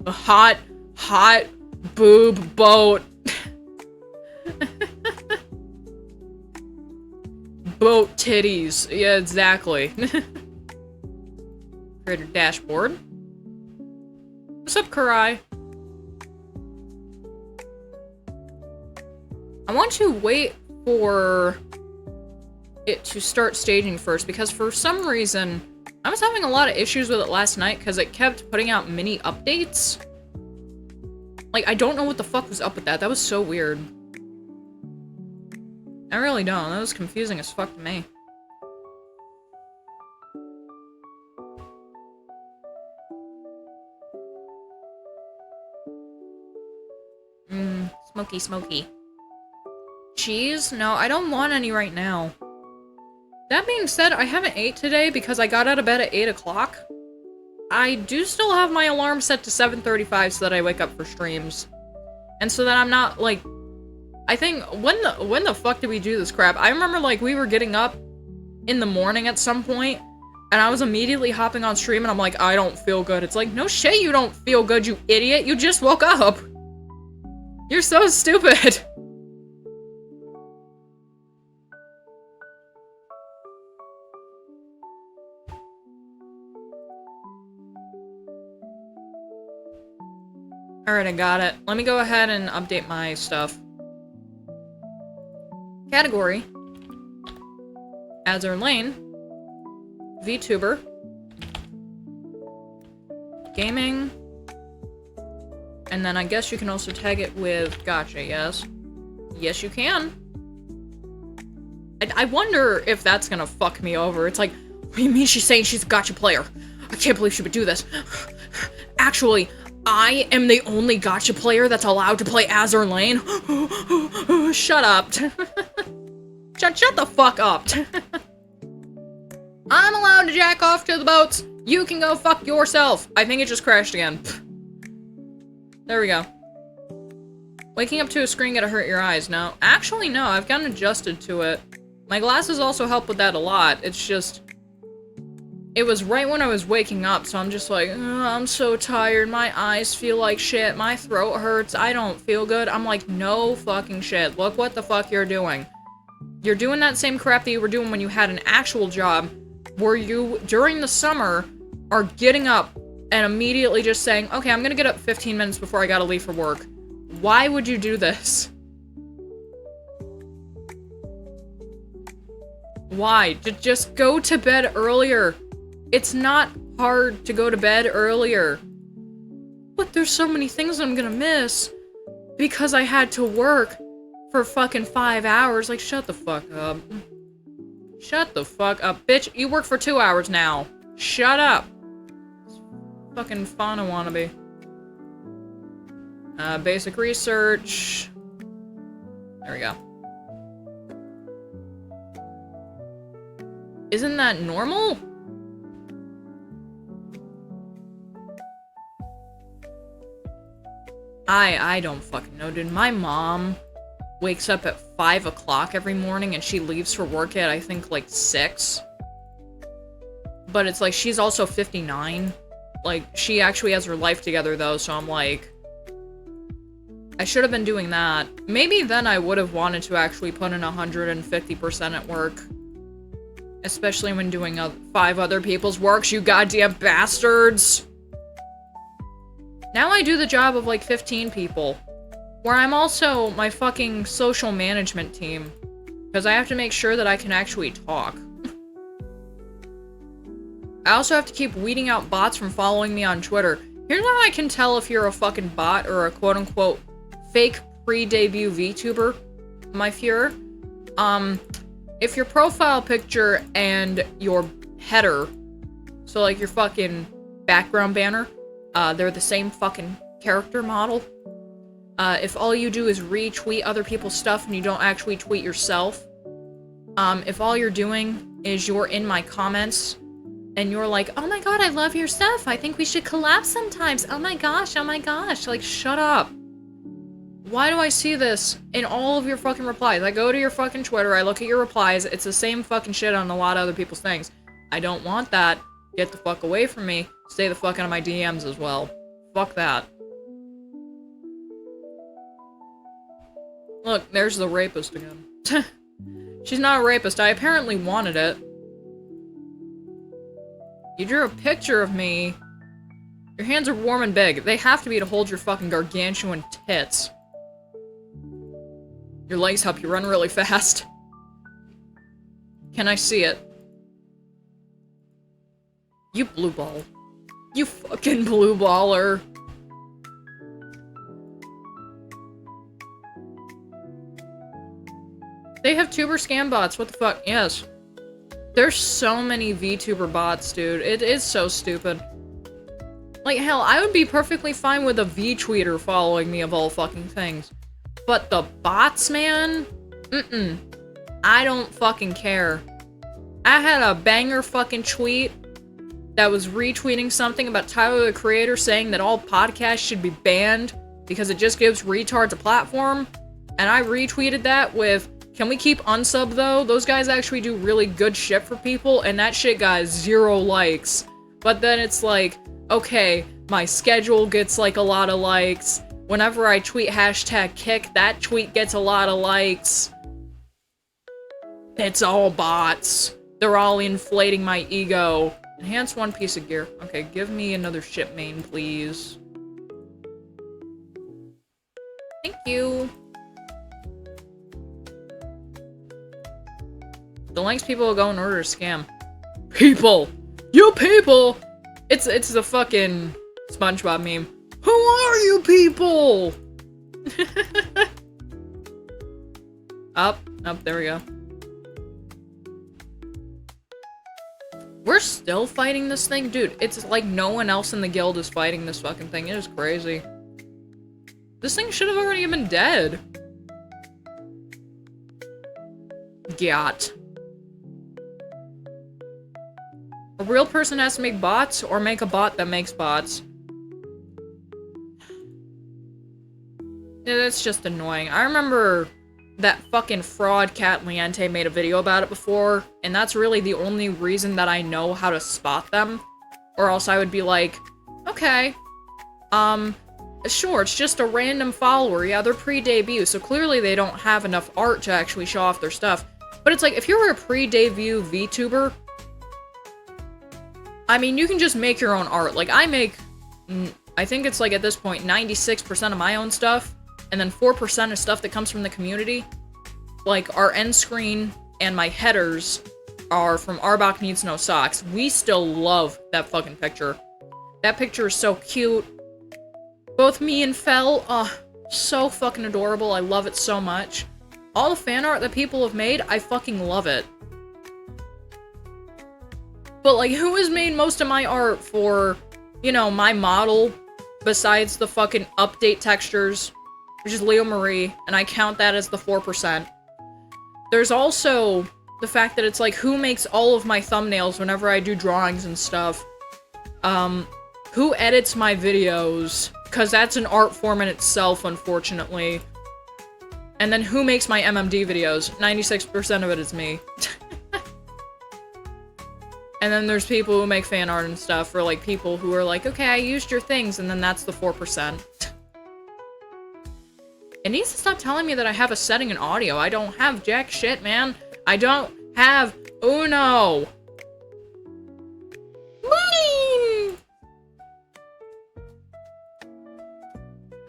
[SPEAKER 1] hot boob boat. Boat titties. Yeah, exactly. Creator dashboard. What's up, Karai? I want to wait for it to start staging first, because for some reason, I was having a lot of issues with it last night because it kept putting out mini updates. Like, I don't know what the fuck was up with that. That was so weird. I really don't. That was confusing as fuck to me. Smoky. Cheese? No, I don't want any right now. That being said, I haven't ate today because I got out of bed at 8 o'clock. I do still have my alarm set to 7:35 so that I wake up for streams. And so that I'm not, like... I think, when the fuck did we do this crap? I remember, like, we were getting up in the morning at some point, and I was immediately hopping on stream, and I'm like, I don't feel good. It's like, no shit you don't feel good, you idiot. You just woke up. You're so stupid. Alright, I got it. Let me go ahead and update my stuff. Category. Azur Lane. VTuber. Gaming. And then I guess you can also tag it with gotcha, yes? Yes, you can. I wonder if that's gonna fuck me over. It's like, what do you mean she's saying she's a gotcha player? I can't believe she would do this. Actually, I am the only gotcha player that's allowed to play Azur Lane. Shut up. Shut the fuck up. I'm allowed to jack off to the boats. You can go fuck yourself. I think it just crashed again. There we go. Waking up to a screen gonna hurt your eyes. No. Actually, no. I've gotten adjusted to it. My glasses also help with that a lot. It's just... It was right when I was waking up, so I'm just like, I'm so tired, my eyes feel like shit, my throat hurts, I don't feel good. I'm like, no fucking shit, look what the fuck you're doing. You're doing that same crap that you were doing when you had an actual job, where you, during the summer, are getting up and immediately just saying, okay, I'm gonna get up 15 minutes before I gotta leave for work. Why would you do this? Why? Just go to bed earlier. It's not hard to go to bed earlier. But there's so many things I'm gonna miss because I had to work for fucking 5 hours. Like, shut the fuck up. Shut the fuck up. Bitch, you work for 2 hours now. Shut up. It's fucking fun, I wannabe. Basic research. There we go. Isn't that normal? I don't fucking know, dude. My mom wakes up at 5 o'clock every morning and she leaves for work at, I think, like, 6. But it's like, she's also 59. Like, she actually has her life together, though, so I'm like... I should have been doing that. Maybe then I would have wanted to actually put in 150% at work. Especially when doing 5 other people's works, you goddamn bastards! Now I do the job of like 15 people, where I'm also my fucking social management team, because I have to make sure that I can actually talk. I also have to keep weeding out bots from following me on Twitter. Here's how I can tell if you're a fucking bot or a quote-unquote fake pre-debut VTuber, my Fuhrer. If your profile picture and your header, so like your fucking background banner, they're the same fucking character model. If all you do is retweet other people's stuff and you don't actually tweet yourself. If all you're doing is you're in my comments and you're like, oh my god, I love your stuff. I think we should collab sometimes. Oh my gosh, oh my gosh. Like, shut up. Why do I see this in all of your fucking replies? I go to your fucking Twitter, I look at your replies, it's the same fucking shit on a lot of other people's things. I don't want that. Get the fuck away from me. Stay the fuck out of my DMs as well. Fuck that. Look, there's the rapist again. She's not a rapist. I apparently wanted it. You drew a picture of me. Your hands are warm and big. They have to be to hold your fucking gargantuan tits. Your legs help you run really fast. Can I see it? You blue ball. You fucking blue baller. They have tuber scam bots, what the fuck? Yes. There's so many VTuber bots, dude. It is so stupid. Like, hell, I would be perfectly fine with a V-tweeter following me of all fucking things. But the bots, man? I don't fucking care. I had a banger fucking tweet that was retweeting something about Tyler, the Creator, saying that all podcasts should be banned because it just gives retards a platform. And I retweeted that with, can we keep unsub though? Those guys actually do really good shit for people, and that shit got 0 likes. But then it's like, okay, my schedule gets like a lot of likes. Whenever I tweet hashtag kick, that tweet gets a lot of likes. It's all bots. They're all inflating my ego. Enhance one piece of gear. Okay, give me another ship main, please. Thank you. The links people will go in order to scam. People! You people! It's the fucking SpongeBob meme. Who are you people? Up, there we go. We're still fighting this thing? Dude, it's like no one else in the guild is fighting this fucking thing. It is crazy. This thing should have already been dead. Got. A real person has to make bots, or make a bot that makes bots. Yeah, that's just annoying. I remember that fucking fraud Cat Liente made a video about it before, and that's really the only reason that I know how to spot them. Or else I would be like, okay, sure, it's just a random follower. Yeah, they're pre-debut, so clearly they don't have enough art to actually show off their stuff. But it's like, if you're a pre-debut VTuber, I mean, you can just make your own art. Like, I make, I think it's like at this point, 96% of my own stuff, and then 4% of stuff that comes from the community. Like, our end screen and my headers are from Arbok Needs No Socks. We still love that fucking picture. That picture is so cute. Both me and Fel, so fucking adorable. I love it so much. All the fan art that people have made, I fucking love it. But, like, who has made most of my art for, you know, my model, besides the fucking update textures, which is Leo Marie, and I count that as the 4%. There's also the fact that it's like, who makes all of my thumbnails whenever I do drawings and stuff? Who edits my videos? Because that's an art form in itself, unfortunately. And then who makes my MMD videos? 96% of it is me. And then there's people who make fan art and stuff, or like people who are like, okay, I used your things, and then that's the 4%. It needs to stop telling me that I have a setting in audio. I don't have jack shit, man. I don't have Uno.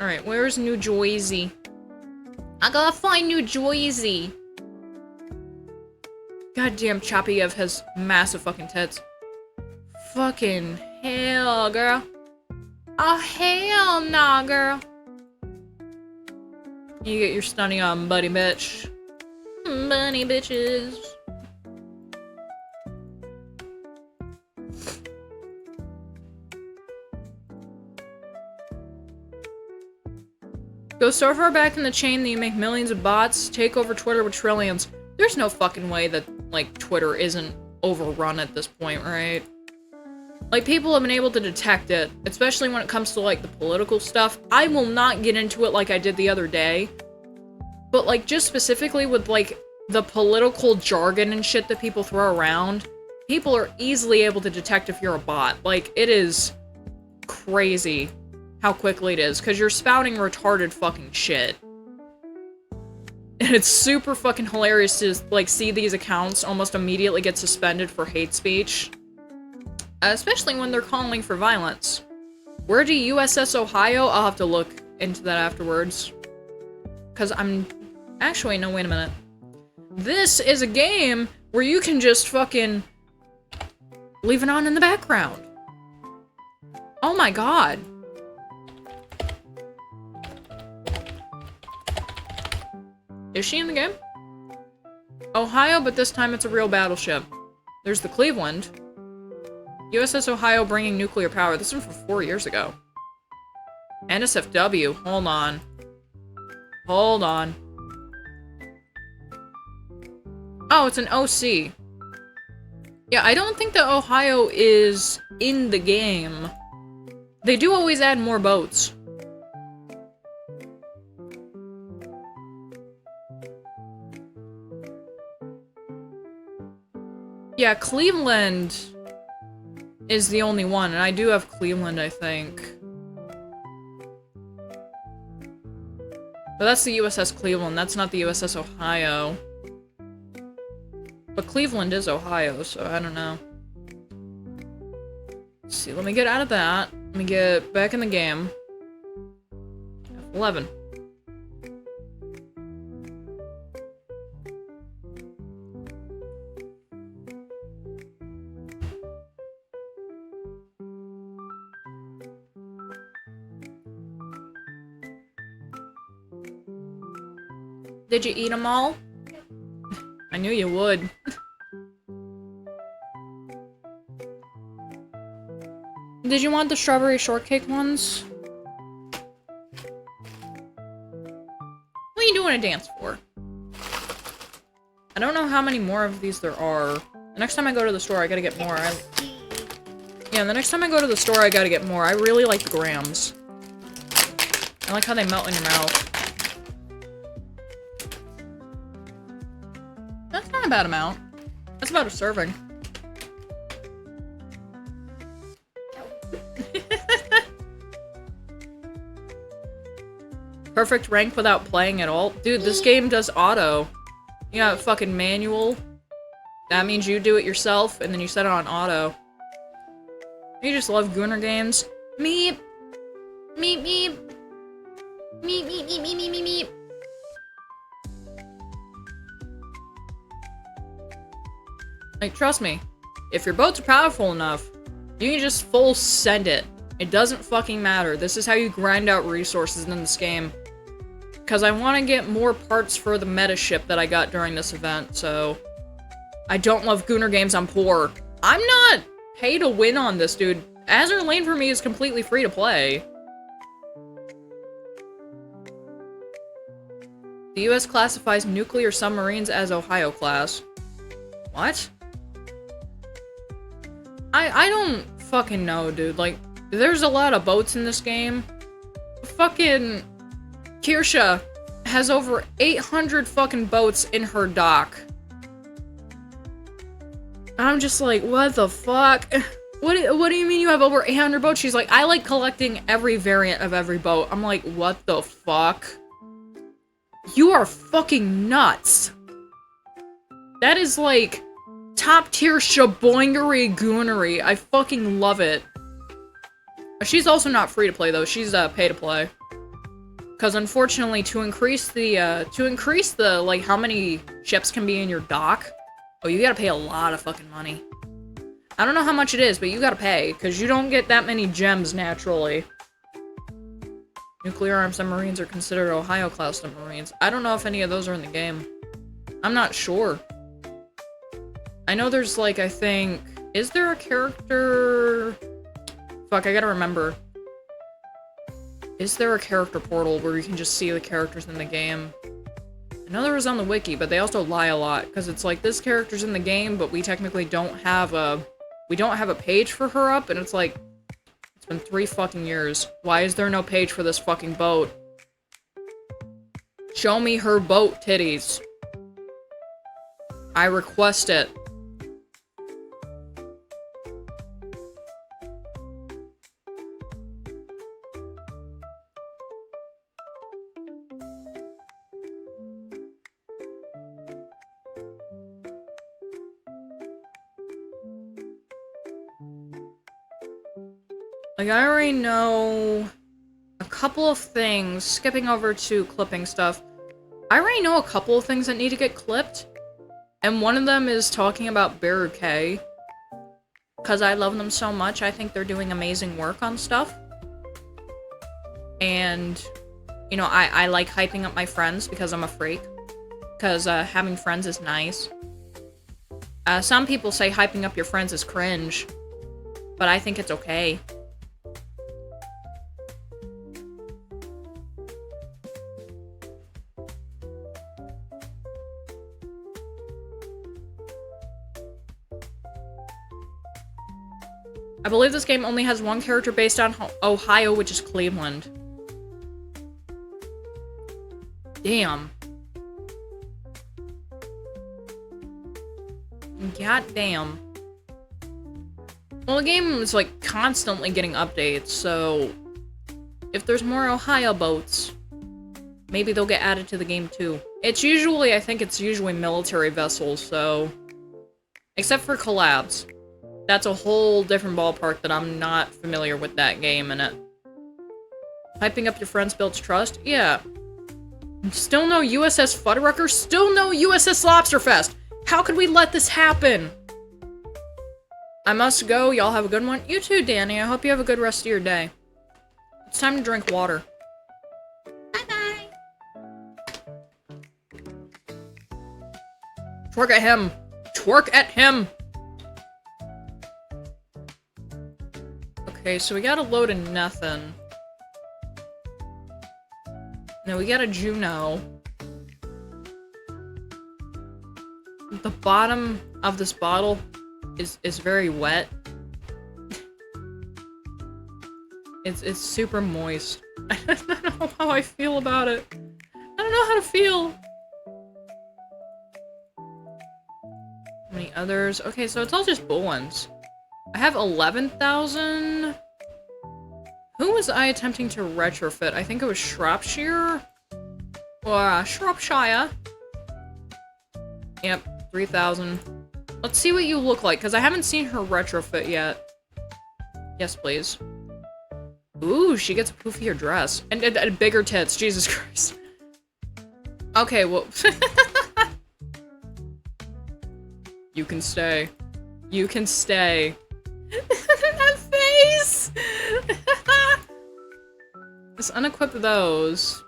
[SPEAKER 1] Alright, where's New Jersey? I gotta find New Jersey. Goddamn, Chapiev has massive fucking tits. Fucking hell, girl. Oh, hell nah, girl. You get your stunning on, buddy bitch. Bunny bitches. Go so far back in the chain that you make millions of bots, take over Twitter with trillions. There's no fucking way that, like, Twitter isn't overrun at this point, right? Like, people have been able to detect it, especially when it comes to, like, the political stuff. I will not get into it like I did the other day. But, like, just specifically with, like, the political jargon and shit that people throw around, people are easily able to detect if you're a bot. Like, it is crazy how quickly it is, because you're spouting retarded fucking shit. And it's super fucking hilarious to, like, see these accounts almost immediately get suspended for hate speech. Especially when they're calling for violence. Where do USS Ohio? I'll have to look into that afterwards. Because I'm... Actually, no, wait a minute. This is a game where you can just fucking... leave it on in the background. Oh my god. Is she in the game? Ohio, but this time it's a real battleship. There's the Cleveland. USS Ohio bringing nuclear power. This one from 4 years ago. NSFW. Hold on. Hold on. Oh, it's an OC. Yeah, I don't think that Ohio is in the game. They do always add more boats. Yeah, Cleveland is the only one, and I do have Cleveland, I think. But that's the USS Cleveland, that's not the USS Ohio. But Cleveland is Ohio, so I don't know. Let's see, let me get out of that. Let me get back in the game. F11. Did you eat them all? I knew you would. Did you want the strawberry shortcake ones? What are you doing a dance for? I don't know how many more of these there are. The next time I go to the store, I gotta get more. Yeah, the next time I go to the store, I gotta get more. I really like the grams. I like how they melt in your mouth. That's not a bad amount. That's about a serving. Perfect rank without playing at all? Dude, this game does auto. You got a fucking manual. That means you do it yourself, and then you set it on auto. You just love Gooner games. Meep! Meep meep! Meep meep meep meep meep meep meep! Like, trust me, if your boats are powerful enough, you can just full send it. It doesn't fucking matter. This is how you grind out resources in this game. Because I want to get more parts for the meta ship that I got during this event, so... I don't love Gooner games, I'm poor. I'm not pay to win on this, dude. Azur Lane for me is completely free to play. The US classifies nuclear submarines as Ohio class. What? I don't fucking know, dude. Like, there's a lot of boats in this game. Fucking Kirsha has over 800 fucking boats in her dock. I'm just like, what the fuck? What do you mean you have over 800 boats? She's like, I like collecting every variant of every boat. I'm like, what the fuck? You are fucking nuts. That is like top tier shaboingery goonery. I fucking love it. She's also not free to play though. She's pay to play. Because unfortunately, to increase the like how many ships can be in your dock, oh, you gotta pay a lot of fucking money. I don't know how much it is, but you gotta pay because you don't get that many gems naturally. Nuclear armed submarines are considered Ohio class submarines. I don't know if any of those are in the game. I'm not sure. I know there's like, I think, is there a character? Fuck, I gotta remember. Is there a character portal where you can just see the characters in the game? I know there was on the wiki, but they also lie a lot, because it's like, this character's in the game, but we technically don't have a page for her up, and it's like, it's been 3 fucking years. Why is there no page for this fucking boat? Show me her boat titties. I request it. Like, I already know a couple of things, skipping over to clipping stuff. I already know a couple of things that need to get clipped, and one of them is talking about Bearer K, because I love them so much. I think they're doing amazing work on stuff. And, you know, I like hyping up my friends because I'm a freak, because having friends is nice. Some people say hyping up your friends is cringe, but I think it's okay. I believe this game only has one character based on Ohio, which is Cleveland. Damn. God damn. Well, the game is, like, constantly getting updates, so if there's more Ohio boats, maybe they'll get added to the game, too. It's usually, I think it's usually military vessels, so... Except for collabs. That's a whole different ballpark that I'm not familiar with that game in it. Hyping up your friends builds trust? Yeah. Still no USS Fuddrucker? Still no USS Lobsterfest! How could we let this happen? I must go. Y'all have a good one. You too, Danny. I hope you have a good rest of your day. It's time to drink water. Bye-bye. Twerk at him. Twerk at him. Okay, so we got a load of nothing. Now we got a Juno. The bottom of this bottle is very wet. It's super moist. I don't know how I feel about it. I don't know how to feel. How many others? Okay, so it's all just bullens. I have 11,000. Who was I attempting to retrofit? I think it was Shropshire? Or Shropshire. Yep, 3,000. Let's see what you look like, because I haven't seen her retrofit yet. Yes, please. Ooh, she gets a poofier dress. And bigger tits, Jesus Christ. Okay, well... You can stay. You can stay. That face! Let's unequip those.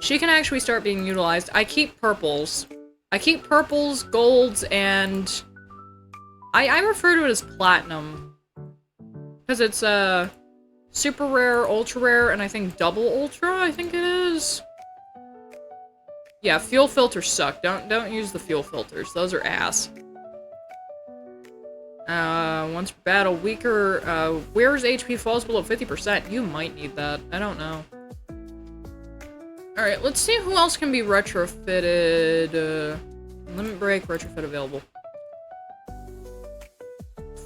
[SPEAKER 1] She can actually start being utilized. I keep purples. I keep purples, golds, and... I refer to it as platinum. Because it's, super rare, ultra rare, and I think double ultra, I think it is. Yeah, fuel filters suck. Don't use the fuel filters. Those are ass. Once per battle, weaker, wearer's HP falls below 50%. You might need that. I don't know. Alright, let's see who else can be retrofitted. Limit break, retrofit available.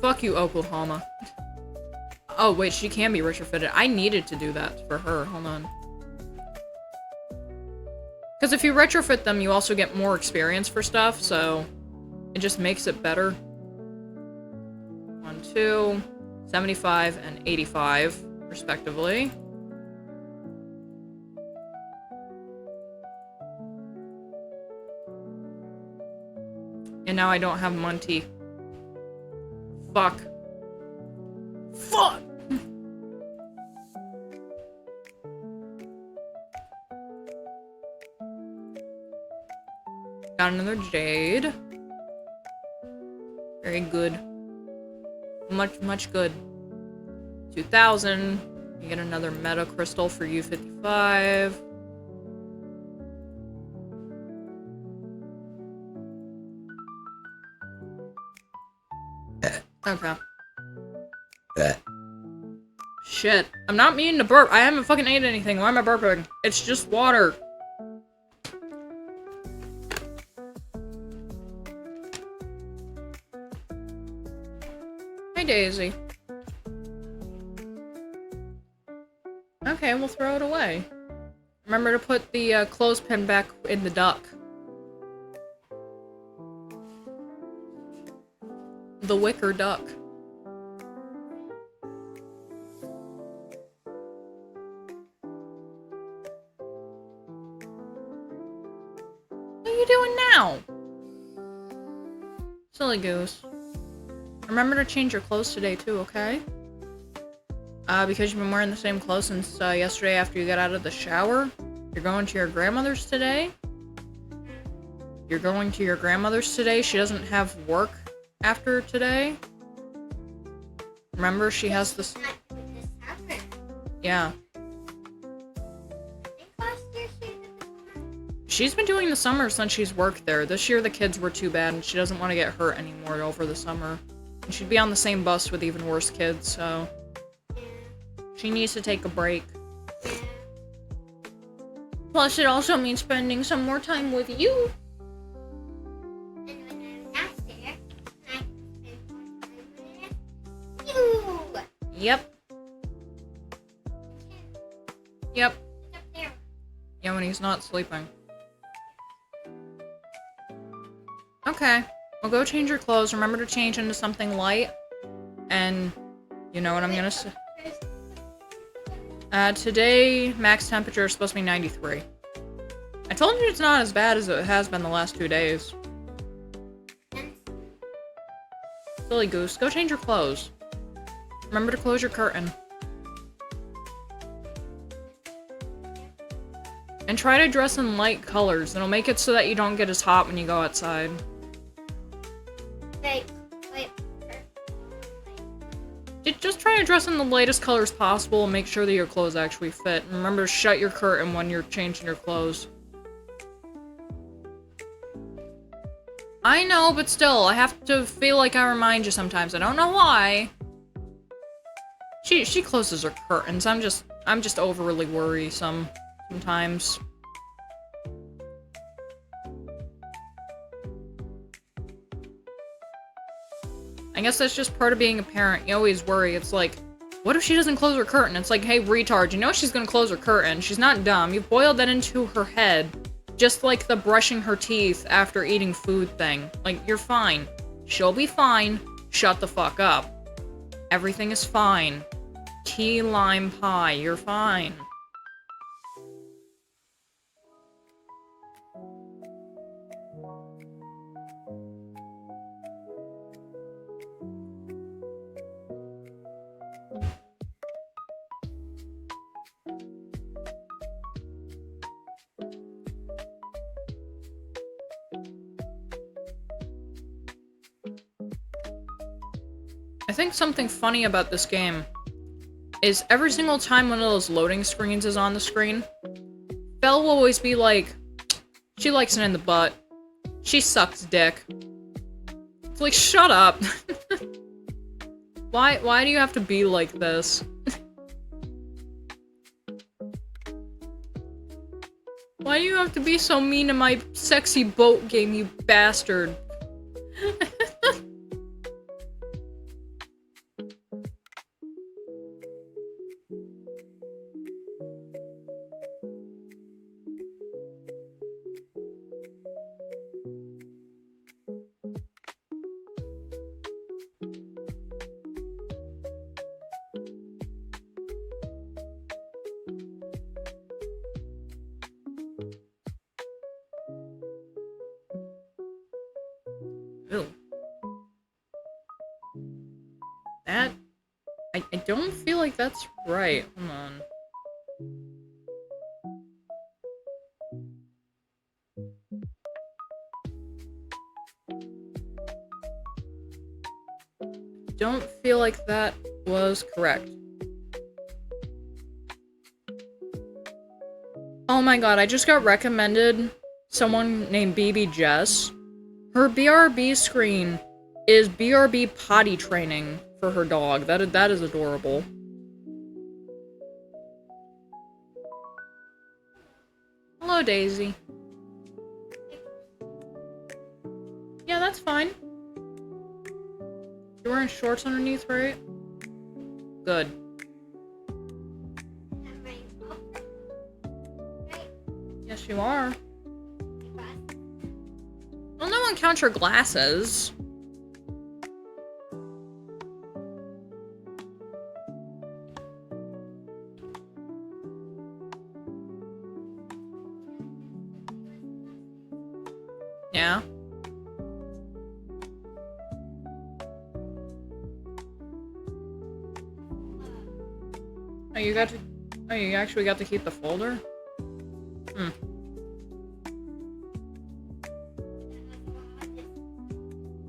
[SPEAKER 1] Fuck you, Oklahoma. Oh, wait, she can be retrofitted. I needed to do that for her. Hold on. Because if you retrofit them, you also get more experience for stuff, so it just makes it better. 1, 2, 75, and 85, respectively. And now I don't have Monty. Fuck. Fuck! Got another Jade. Very good. Much good. 2,000. You get another Meta Crystal for U55. Okay. Shit. I'm not meaning to burp. I haven't fucking ate anything. Why am I burping? It's just water. Hi, Daisy. Okay, we'll throw it away. Remember to put the clothespin back in the duck. The wicker duck. What are you doing now? Silly goose. Remember to change your clothes today too, okay? Because you've been wearing the same clothes since yesterday after you got out of the shower. You're going to your grandmother's today. You're going to your grandmother's today. She doesn't have work after today. Remember, she has this... Yeah. She's been doing the summer since she's worked there. This year the kids were too bad and she doesn't want to get hurt anymore over the summer. And she'd be on the same bus with even worse kids, so... She needs to take a break. Plus, it also means spending some more time with you.
[SPEAKER 2] And when I'm not there, I can spend more time with you.
[SPEAKER 1] Yep. Yep.
[SPEAKER 2] It's up there.
[SPEAKER 1] Yeah, when he's not sleeping. Okay. Well, go change your clothes. Remember to change into something light. And you know what I'm gonna say. Today, max temperature is supposed to be 93. I told you it's not as bad as it has been the last 2 days. Silly goose, go change your clothes. Remember to close your curtain. And try to dress in light colors. It'll make it so that you don't get as hot when you go outside.
[SPEAKER 2] Like,
[SPEAKER 1] Just try to dress in the lightest colors possible and make sure that your clothes actually fit. And remember to shut your curtain when you're changing your clothes. I know, but still, I have to feel like I remind you sometimes. I don't know why. She closes her curtains. I'm just overly worrisome sometimes. I guess that's just part of being a parent. You always worry. It's like, what if she doesn't close her curtain? It's like, hey, retard, you know she's gonna close her curtain. She's not dumb. You've boiled that into her head. Just like the brushing her teeth after eating food thing. Like, you're fine. She'll be fine. Shut the fuck up. Everything is fine. Key lime pie. You're fine. I think something funny about this game is every single time one of those loading screens is on the screen, Belle will always be like, she likes it in the butt. She sucks dick. It's like, shut up. Why do you have to be like this? Why do you have to be so mean to my sexy boat game, you bastard? Ew. That... I don't feel like that's right. Hold on. Don't feel like that was correct. Oh my god, I just got recommended someone named BB Jess. Her BRB screen is BRB potty training for her dog. That is adorable. Hello, Daisy. Yeah, that's fine. You're wearing shorts underneath, right? Good. Yes, you are. Well, no one counts your glasses. Yeah. Oh, you got to... Oh, you actually got to keep the folder? Hmm.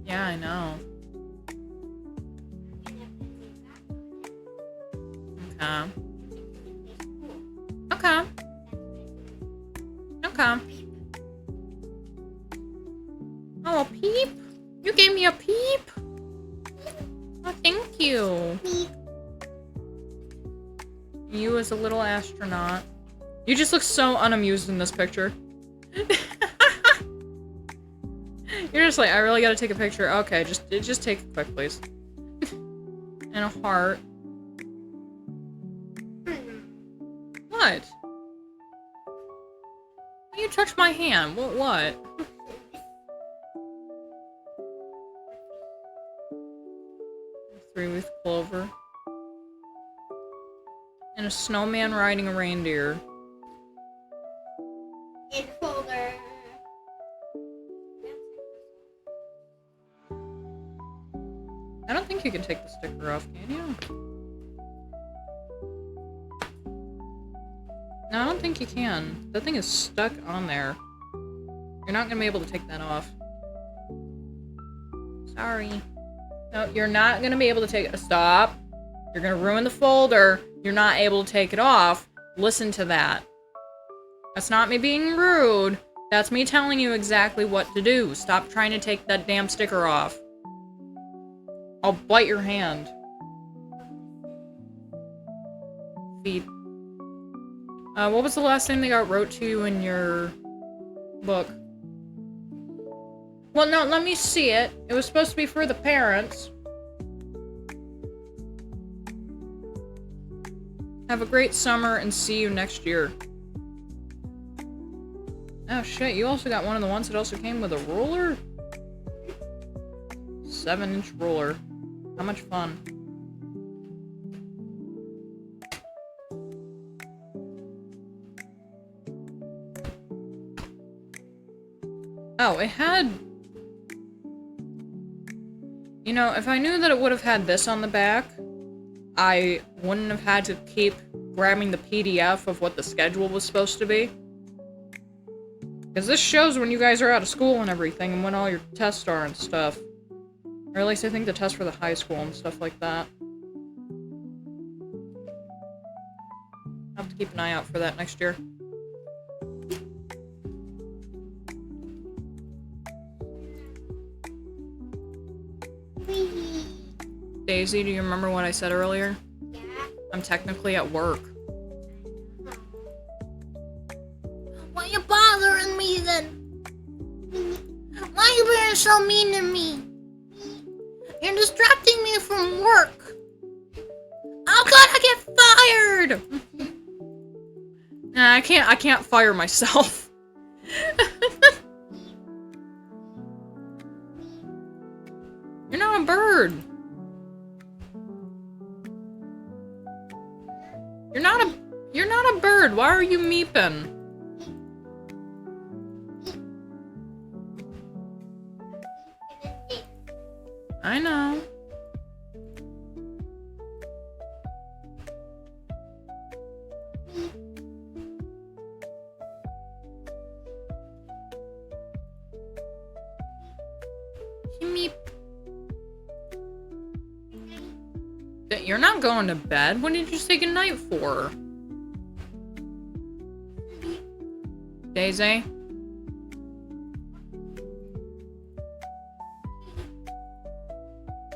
[SPEAKER 1] Yeah, I know. Okay. Okay. Okay. Oh, a peep? You gave me a peep? you as a little astronaut. You just look so unamused in this picture. You're just like, I really gotta take a picture. Okay, just take it quick, please. And a heart. What? You touched my hand. What? Three-leaf clover. And a snowman riding a reindeer.
[SPEAKER 2] In folder.
[SPEAKER 1] I don't think you can take the sticker off, can you? No, I don't think you can. That thing is stuck on there. You're not gonna be able to take that off. Sorry. No, you're not gonna be able to take it. Stop. You're gonna ruin the folder. You're not able to take it off. Listen to that. That's not me being rude. That's me telling you exactly what to do. Stop trying to take that damn sticker off. I'll bite your hand. Feet. What was the last thing they wrote to you in your book? Well, no, let me see it. It was supposed to be for the parents. Have a great summer and see you next year. Oh shit, you also got one of the ones that also came with a ruler? 7-inch ruler. How much fun. Oh, it had... You know, if I knew that it would have had this on the back, I wouldn't have had to keep grabbing the PDF of what the schedule was supposed to be. Because this shows when you guys are out of school and everything, and when all your tests are and stuff. Or at least I think the tests for the high school and stuff like that. I'll have to keep an eye out for that next year. Daisy, do you remember what I said earlier?
[SPEAKER 2] Yeah.
[SPEAKER 1] I'm technically at work.
[SPEAKER 2] Why you bothering me then? Why are you being so mean to me? You're distracting me from work. Oh god, I get fired!
[SPEAKER 1] Nah, I can't fire myself. You're not a bird. You're not a bird. Why are you meeping? I know. Meep. You're not going to bed? When did you say goodnight for? Daisy?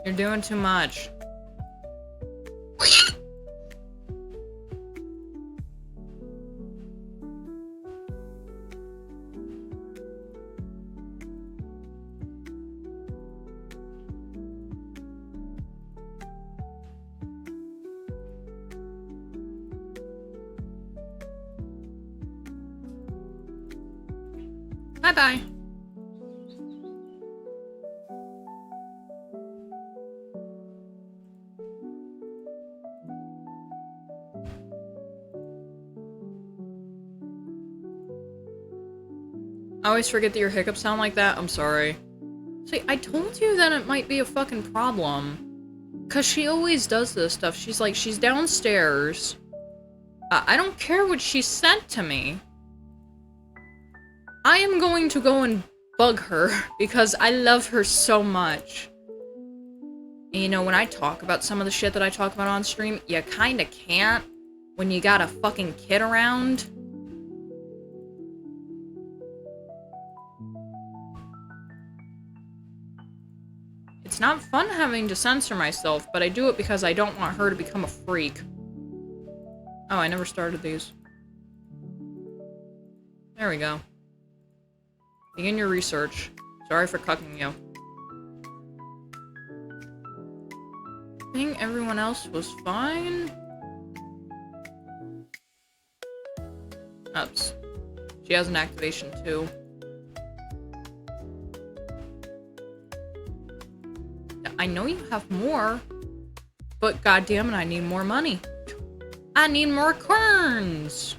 [SPEAKER 1] You're doing too much. Bye-bye. I always forget that your hiccups sound like that. I'm sorry. See, I told you that it might be a fucking problem. Cause she always does this stuff. She's like, she's downstairs. I don't care what she sent to me. I am going to go and bug her because I love her so much. And, you know, when I talk about some of the shit that I talk about on stream, you kinda can't when you got a fucking kid around. It's not fun having to censor myself, but I do it because I don't want her to become a freak. Oh, I never started these. There we go. Begin your research. Sorry for cucking you. I think everyone else was fine. Oops. She has an activation too. I know you have more, but goddammit, I need more money. I need more coins!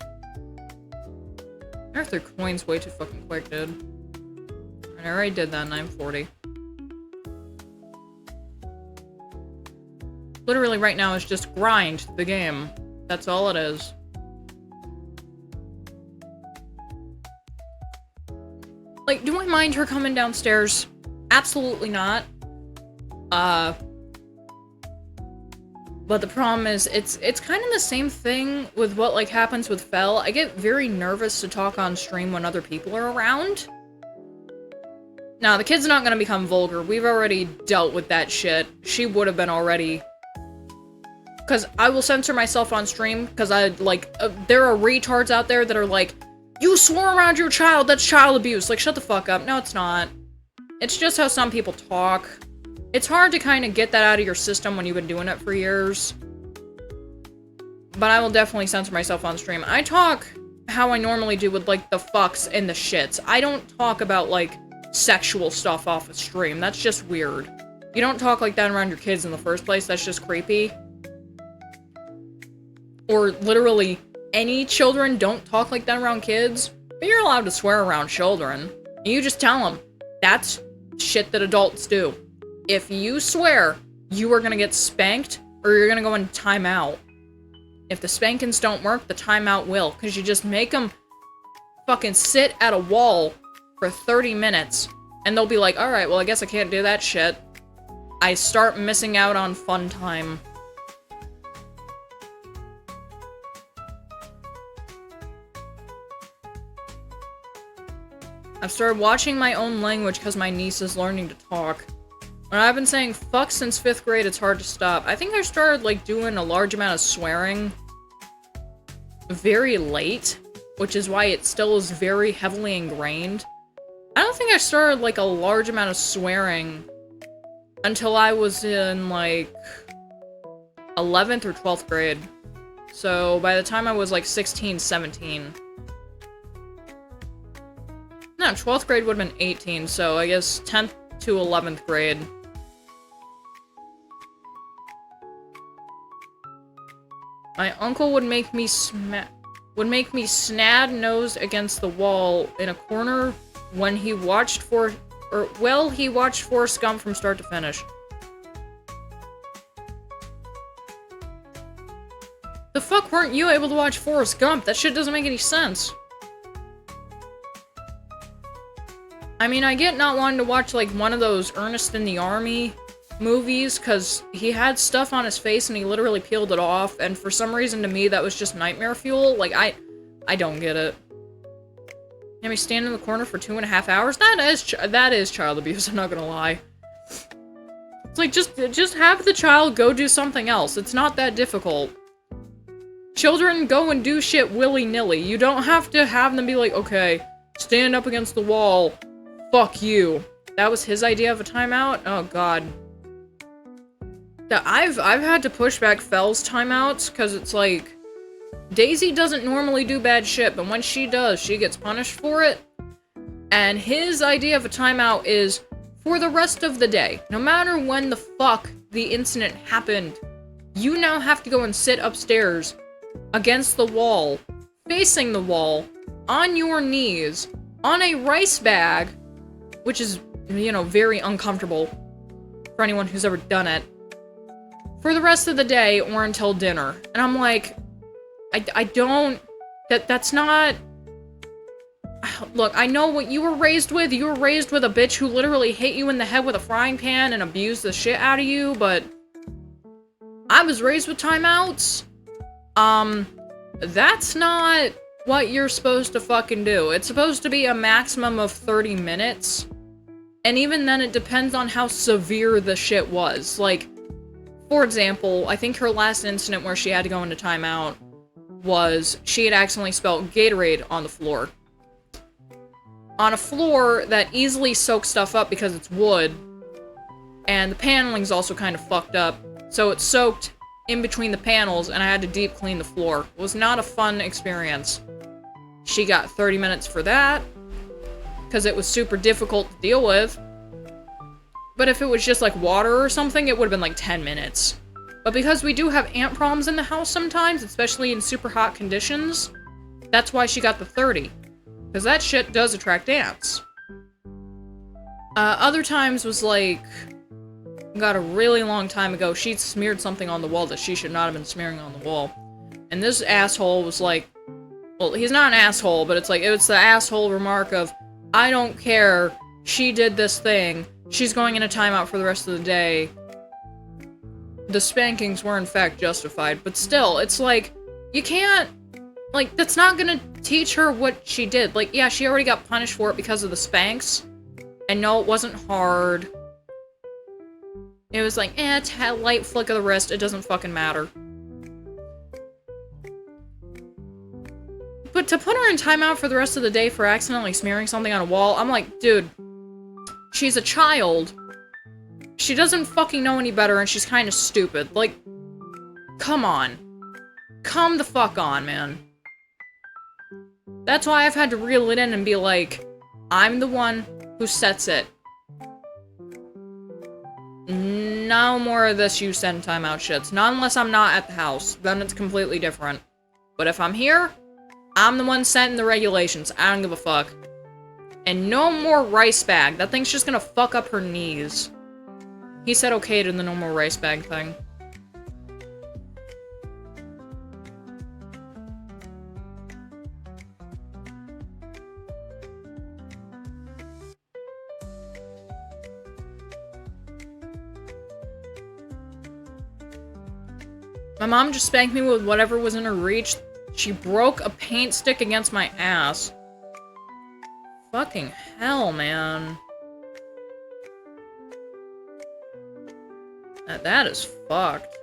[SPEAKER 1] I threw coins way too fucking quick, dude. I already did that, 940. Literally right now is just grind the game. That's all it is. Like, do I mind her coming downstairs? Absolutely not. But the problem is, it's kind of the same thing with what, like, happens with Fel. I get very nervous to talk on stream when other people are around. Now, the kid's not gonna become vulgar. We've already dealt with that shit. She would have been already. Because I will censor myself on stream, because I, like, there are retards out there that are like, you swore around your child, that's child abuse. Like, shut the fuck up. No, it's not. It's just how some people talk. It's hard to kind of get that out of your system when you've been doing it for years. But I will definitely censor myself on stream. I talk how I normally do with, like, the fucks and the shits. I don't talk about, like, sexual stuff off a stream. That's just weird. You don't talk like that around your kids in the first place. That's just creepy. Or literally any children don't talk like that around kids. But you're allowed to swear around children. You just tell them. That's shit that adults do. If you swear, you are gonna get spanked, or you're gonna go in timeout. If the spankings don't work, the timeout will. Because you just make them fucking sit at a wall for 30 minutes, and they'll be like, alright, well, I guess I can't do that shit. I start missing out on fun time. I've started watching my own language because my niece is learning to talk. When I've been saying fuck since 5th grade, it's hard to stop. I think I started, like, doing a large amount of swearing very late, which is why it still is very heavily ingrained. I don't think I started, like, a large amount of swearing until I was in, like, 11th or 12th grade. So, by the time I was, like, 16, 17. No, 12th grade would have been 18, so I guess 10th to 11th grade. My uncle would make me snad-nosed against the wall in a corner when he watched he watched Forrest Gump from start to finish. The fuck weren't you able to watch Forrest Gump? That shit doesn't make any sense. I mean, I get not wanting to watch, like, one of those Ernest in the Army movies, because he had stuff on his face and he literally peeled it off, and for some reason to me that was just nightmare fuel. Like, I don't get it. Have me stand in the corner for 2.5 hours? That is child abuse, I'm not gonna lie. It's like, just have the child go do something else. It's not that difficult. Children go and do shit willy-nilly. You don't have to have them be like, okay, stand up against the wall. Fuck you. That was his idea of a timeout? Oh god. I've had to push back Fel's timeouts, because it's like, Daisy doesn't normally do bad shit, but when she does, she gets punished for it. And his idea of a timeout is, for the rest of the day, no matter when the fuck the incident happened, you now have to go and sit upstairs, against the wall, facing the wall, on your knees, on a rice bag, which is, you know, very uncomfortable for anyone who's ever done it, for the rest of the day or until dinner. And I'm like, I don't, that's not, look, I know what you were raised with. You were raised with a bitch who literally hit you in the head with a frying pan and abused the shit out of you, but I was raised with timeouts. That's not what you're supposed to fucking do. It's supposed to be a maximum of 30 minutes. And even then, it depends on how severe the shit was. Like, for example, I think her last incident where she had to go into timeout, was she had accidentally spelled Gatorade on the floor. On a floor that easily soaks stuff up because it's wood, and the paneling's also kind of fucked up, so it soaked in between the panels, and I had to deep clean the floor. It was not a fun experience. She got 30 minutes for that, because it was super difficult to deal with. But if it was just like water or something, it would have been like 10 minutes. But because we do have ant problems in the house sometimes, especially in super hot conditions, that's why she got the 30. Because that shit does attract ants. Other times was like, got a really long time ago, she smeared something on the wall that she should not have been smearing on the wall. And this asshole was like, well, he's not an asshole, but it's like, it was the asshole remark of, I don't care, she did this thing, she's going in a timeout for the rest of the day. The spankings were in fact justified, but still, it's like, you can't, like, that's not gonna teach her what she did. Like, yeah, she already got punished for it because of the spanks, and no, it wasn't hard. It was like, it's a light flick of the wrist, it doesn't fucking matter. But to put her in timeout for the rest of the day for accidentally smearing something on a wall, I'm like, dude, she's a child. She doesn't fucking know any better, and she's kind of stupid. Like, come on. Come the fuck on, man. That's why I've had to reel it in and be like, I'm the one who sets it. No more of this you send timeout shits. Not unless I'm not at the house. Then it's completely different. But if I'm here, I'm the one setting the regulations. I don't give a fuck. And no more rice bag. That thing's just gonna fuck up her knees. He said okay to the no more rice bag thing. My mom just spanked me with whatever was in her reach. She broke a paint stick against my ass. Fucking hell, man. That is fucked.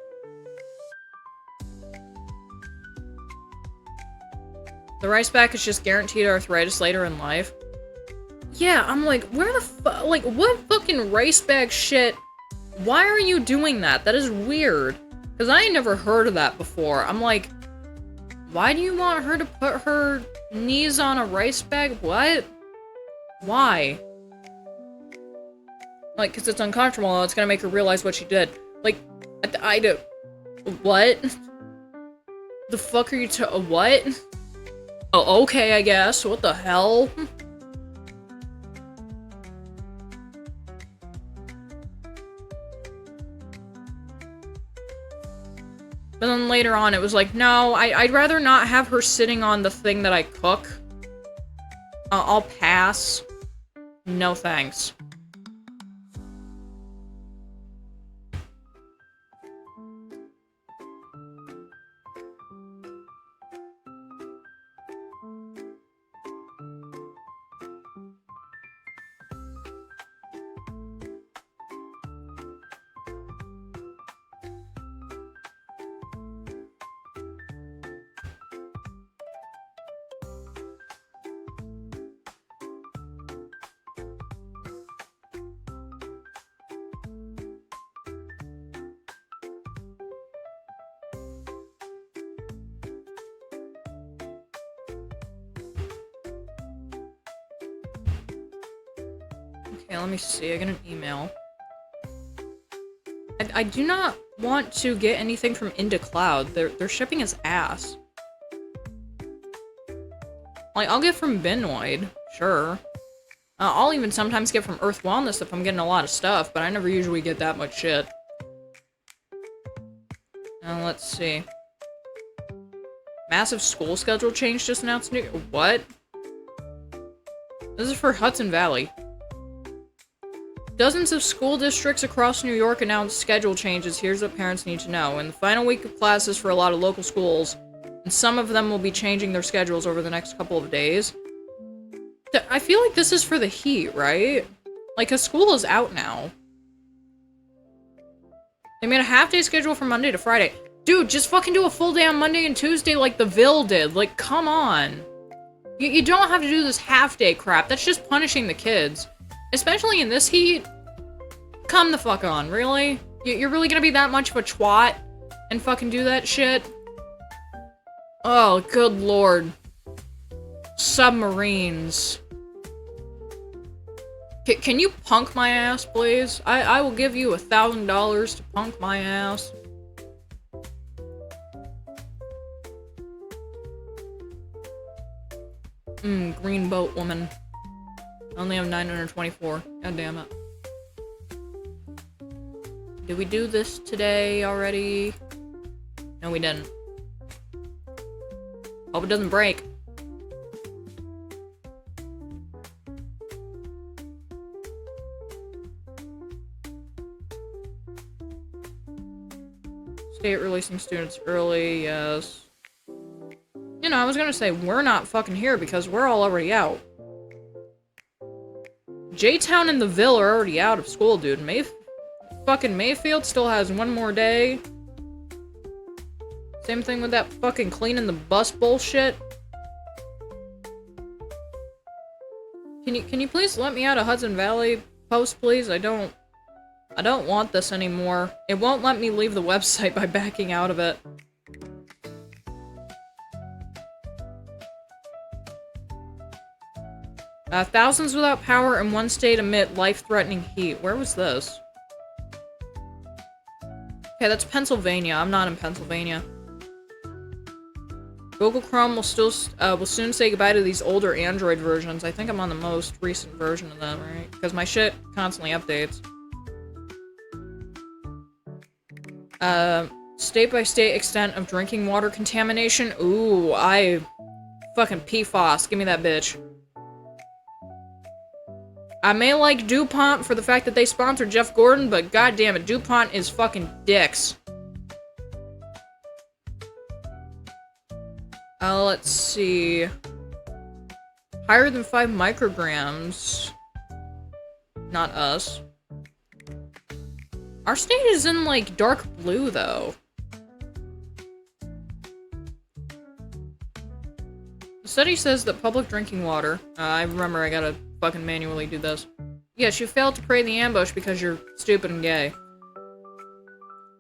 [SPEAKER 1] The rice bag is just guaranteed arthritis later in life. Yeah, I'm like, where the fuck? Like, what fucking rice bag shit? Why are you doing that? That is weird. Because I ain't never heard of that before. I'm like, why do you want her to put her knees on a rice bag? What? Why? Like, because it's uncomfortable, it's gonna make her realize what she did. Like, I do. What? The fuck are you what? Oh, okay, I guess. What the hell? But then later on, it was like, no, I'd rather not have her sitting on the thing that I cook. I'll pass. No thanks. Okay, let me see. I got an email. I do not want to get anything from Into Cloud. Their shipping is ass. Like, I'll get from Benoid, sure. I'll even sometimes get from Earth Wellness if I'm getting a lot of stuff, but I never usually get that much shit. Now, let's see. Massive school schedule change just announced. What? This is for Hudson Valley. Dozens of school districts across New York announced schedule changes. Here's what parents need to know. In the final week of classes for a lot of local schools, and some of them will be changing their schedules over the next couple of days. I feel like this is for the heat, right? Like, 'cause school is out now. They made a half-day schedule from Monday to Friday. Dude, just fucking do a full day on Monday and Tuesday like the Ville did. Like, come on. You don't have to do this half-day crap. That's just punishing the kids. Especially in this heat. Come the fuck on, really? You're really gonna be that much of a twat and fucking do that shit? Oh, good lord. Submarines. Can you punk my ass, please? I will give you $1,000 to punk my ass. Green boat woman. I only have 924. God damn it. Did we do this today already? No, we didn't. Hope it doesn't break. State releasing students early, yes. You know, I was gonna say, we're not fucking here because we're all already out. J-Town and the Ville are already out of school, dude. Fucking Mayfield still has one more day. Same thing with that fucking cleaning the bus bullshit. Can you please let me out of Hudson Valley Post, please? I don't want this anymore. It won't let me leave the website by backing out of it. Thousands without power in one state amid life-threatening heat. Where was this? Okay, that's Pennsylvania. I'm not in Pennsylvania. Google Chrome will soon say goodbye to these older Android versions. I think I'm on the most recent version of them, right? Because my shit constantly updates. State-by-state extent of drinking water contamination. Ooh, fucking PFOS. Give me that bitch. I may like DuPont for the fact that they sponsored Jeff Gordon, but goddammit, DuPont is fucking dicks. Let's see. Higher than 5 micrograms. Not us. Our state is in, like, dark blue, though. The study says that public drinking water... I remember I gotta fucking manually do this. Yes, you failed to pray in the ambush because you're stupid and gay.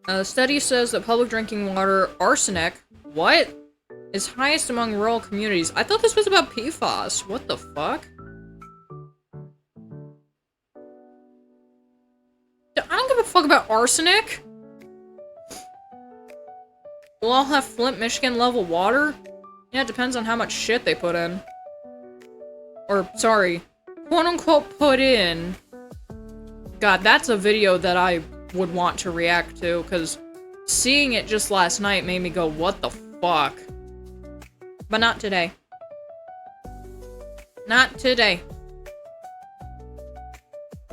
[SPEAKER 1] The study says that public drinking water arsenic... What? Is highest among rural communities. I thought this was about PFAS. What the fuck? I don't give a fuck about arsenic. We'll all have Flint, Michigan level water? Yeah, it depends on how much shit they put in. Or, sorry, quote-unquote put in. God, that's a video that I would want to react to, because seeing it just last night made me go, what the fuck? But not today. Not today.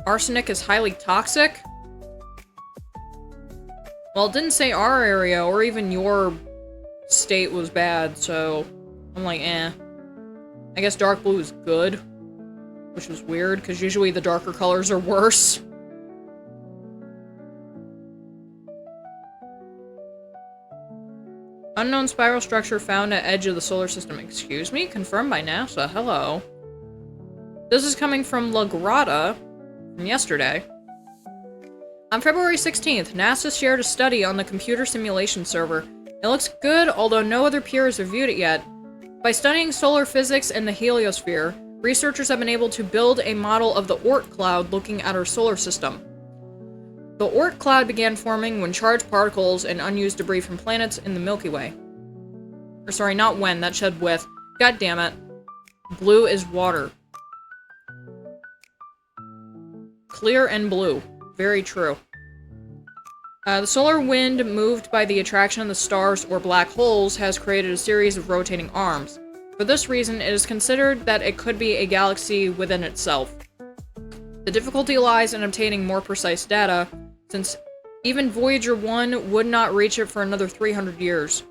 [SPEAKER 1] Arsenic is highly toxic? Well, it didn't say our area or even your state was bad, so I'm like, eh. I guess dark blue is good, which was weird, because usually the darker colors are worse. Unknown spiral structure found at edge of the solar system. Excuse me? Confirmed by NASA. Hello. This is coming from La Grata from yesterday. On February 16th, NASA shared a study on the computer simulation server. It looks good, although no other peers have viewed it yet. By studying solar physics and the heliosphere, researchers have been able to build a model of the Oort cloud looking at our solar system. The Oort cloud began forming when charged particles and unused debris from planets in the Milky Way. Or sorry, not when, that said with. God damn it. Blue is water. Clear and blue. Very true. The solar wind, moved by the attraction of the stars or black holes, has created a series of rotating arms. For this reason, it is considered that it could be a galaxy within itself. The difficulty lies in obtaining more precise data, since even Voyager 1 would not reach it for another 300 years.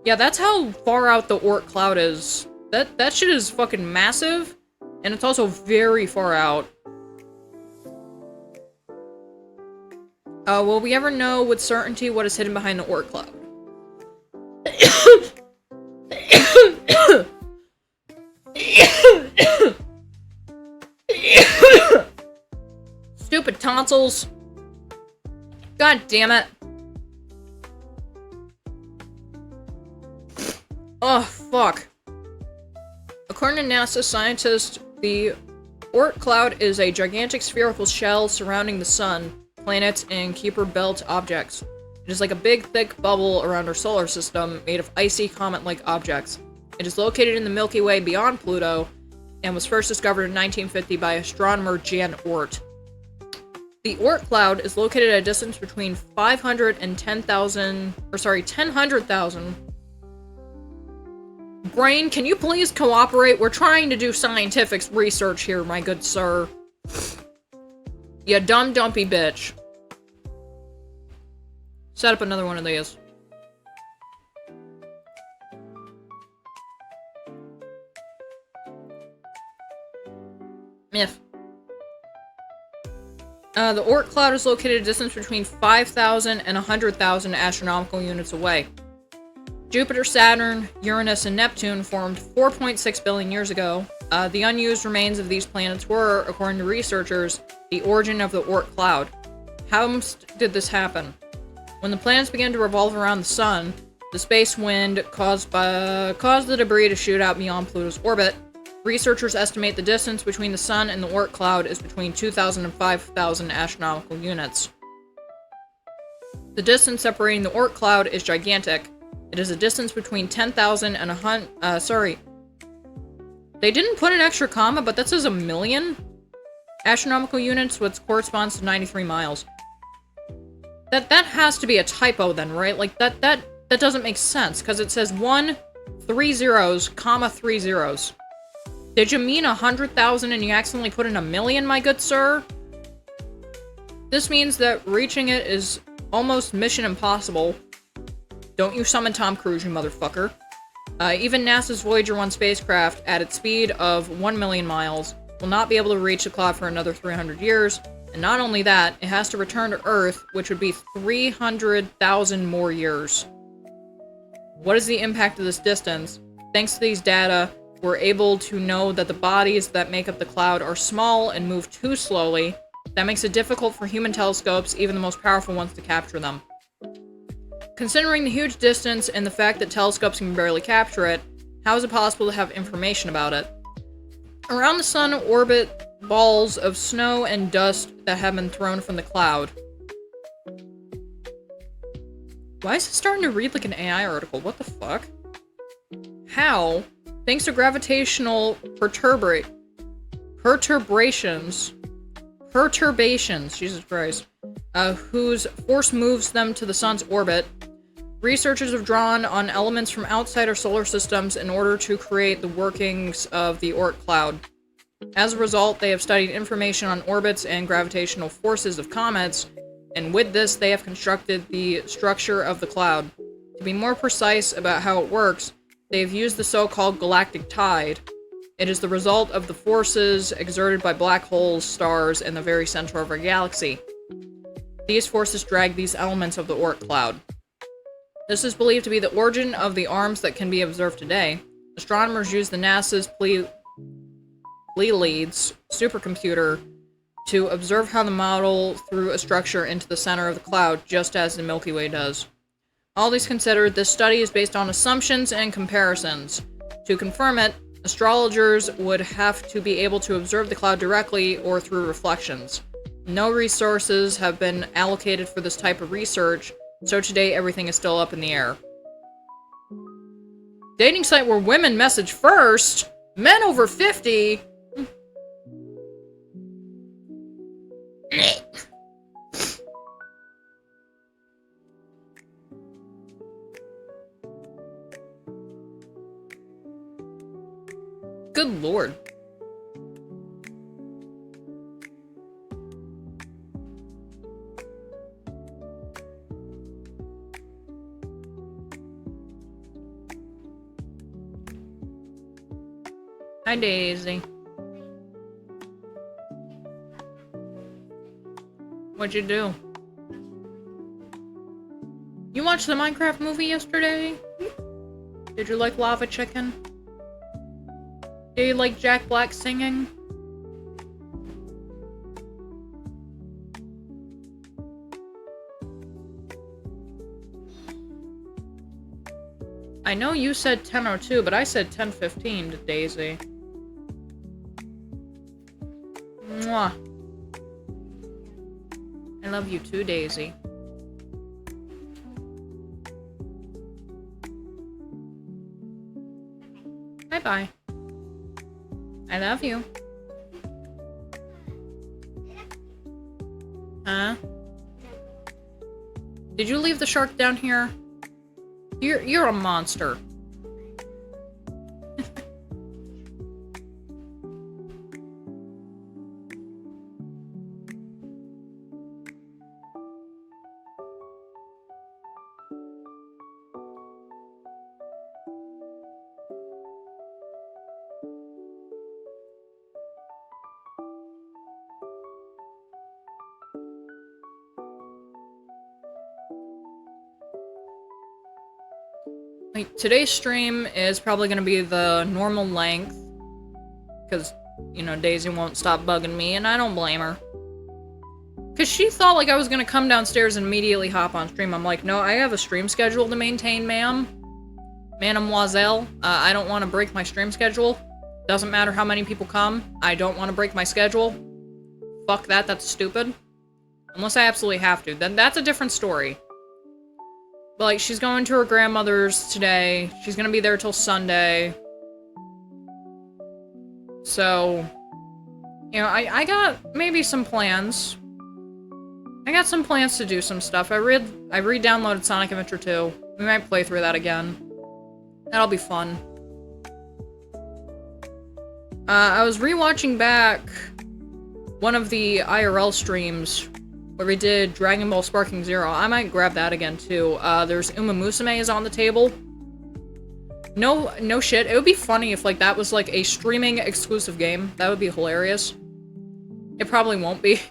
[SPEAKER 1] Yeah, that's how far out the Oort cloud is. That shit is fucking massive, and it's also very far out. Will we ever know with certainty what is hidden behind the Oort cloud? Stupid tonsils. God damn it. Oh, fuck. According to NASA scientists, the Oort cloud is a gigantic spherical shell surrounding the sun, planets, and Kuiper belt objects. It is like a big, thick bubble around our solar system, made of icy, comet-like objects. It is located in the Milky Way beyond Pluto, and was first discovered in 1950 by astronomer Jan Oort. The Oort cloud is located at a distance between 500 and 10,000, or sorry, 10,000. Brain, can you please cooperate? We're trying to do scientific research here, my good sir. You dumb dumpy bitch. Set up another one of these. Myth. The Oort cloud is located at a distance between 5,000 and 100,000 astronomical units away. Jupiter, Saturn, Uranus, and Neptune formed 4.6 billion years ago. The unused remains of these planets were, according to researchers, the origin of the Oort cloud. How did this happen? When the planets began to revolve around the sun, the space wind caused the debris to shoot out beyond Pluto's orbit. Researchers estimate the distance between the sun and the Oort cloud is between 2,000 and 5,000 astronomical units. The distance separating the Oort cloud is gigantic. It is a distance between 10,000 and 100, sorry. They didn't put an extra comma, but that says a million astronomical units, which corresponds to 93 miles. That has to be a typo then, right? Like, that doesn't make sense, because it says 1, 3 zeros, comma 3 zeros. Did you mean 100,000 and you accidentally put in a million, my good sir? This means that reaching it is almost mission impossible. Don't you summon Tom Cruise, you motherfucker. Even NASA's Voyager 1 spacecraft, at its speed of 1 million miles, will not be able to reach the cloud for another 300 years, and not only that, it has to return to Earth, which would be 300,000 more years. What is the impact of this distance? Thanks to these data, we're able to know that the bodies that make up the cloud are small and move too slowly. That makes it difficult for human telescopes, even the most powerful ones, to capture them. Considering the huge distance and the fact that telescopes can barely capture it, how is it possible to have information about it? Around the sun orbit balls of snow and dust that have been thrown from the cloud. Why is it starting to read like an AI article? What the fuck? How? Thanks to gravitational perturbations, Jesus Christ, whose force moves them to the sun's orbit, researchers have drawn on elements from outside our solar systems in order to create the workings of the Oort cloud. As a result, they have studied information on orbits and gravitational forces of comets, and with this, they have constructed the structure of the cloud. To be more precise about how it works, they have used the so-called galactic tide. It is the result of the forces exerted by black holes, stars, and the very center of our galaxy. These forces drag these elements of the Oort cloud. This is believed to be the origin of the arms that can be observed today. Astronomers use the NASA's Pleiades supercomputer to observe how the model threw a structure into the center of the cloud, just as the Milky Way does. All these considered, this study is based on assumptions and comparisons. To confirm it, astrologers would have to be able to observe the cloud directly or through reflections. No resources have been allocated for this type of research, so today everything is still up in the air. Dating site where women message first? Men over 50? Good lord. Hi, Daisy. What'd you do? You watched the Minecraft movie yesterday? Did you like Lava Chicken? Did you like Jack Black singing? I know you said 10:02, but I said 10:15 to Daisy. Mwah. I love you too, Daisy. Bye-bye. I love you. Huh? Did you leave the shark down here? You're a monster. Like, today's stream is probably gonna be the normal length. Because, you know, Daisy won't stop bugging me, and I don't blame her. Because she thought, like, I was gonna come downstairs and immediately hop on stream. I'm like, no, I have a stream schedule to maintain, ma'am. Mademoiselle, I don't want to break my stream schedule. Doesn't matter how many people come. I don't want to break my schedule. Fuck that, that's stupid. Unless I absolutely have to. Then that's a different story. But, like, she's going to her grandmother's today. She's gonna be there till Sunday. So, you know, I got maybe some plans. I got some plans to do some stuff. I re-downloaded Sonic Adventure 2. We might play through that again. That'll be fun. I was rewatching back one of the IRL streams where we did Dragon Ball Sparking Zero. I might grab that again, too. There's Uma Musume is on the table. No shit. It would be funny if, like, that was, like, a streaming exclusive game. That would be hilarious. It probably won't be.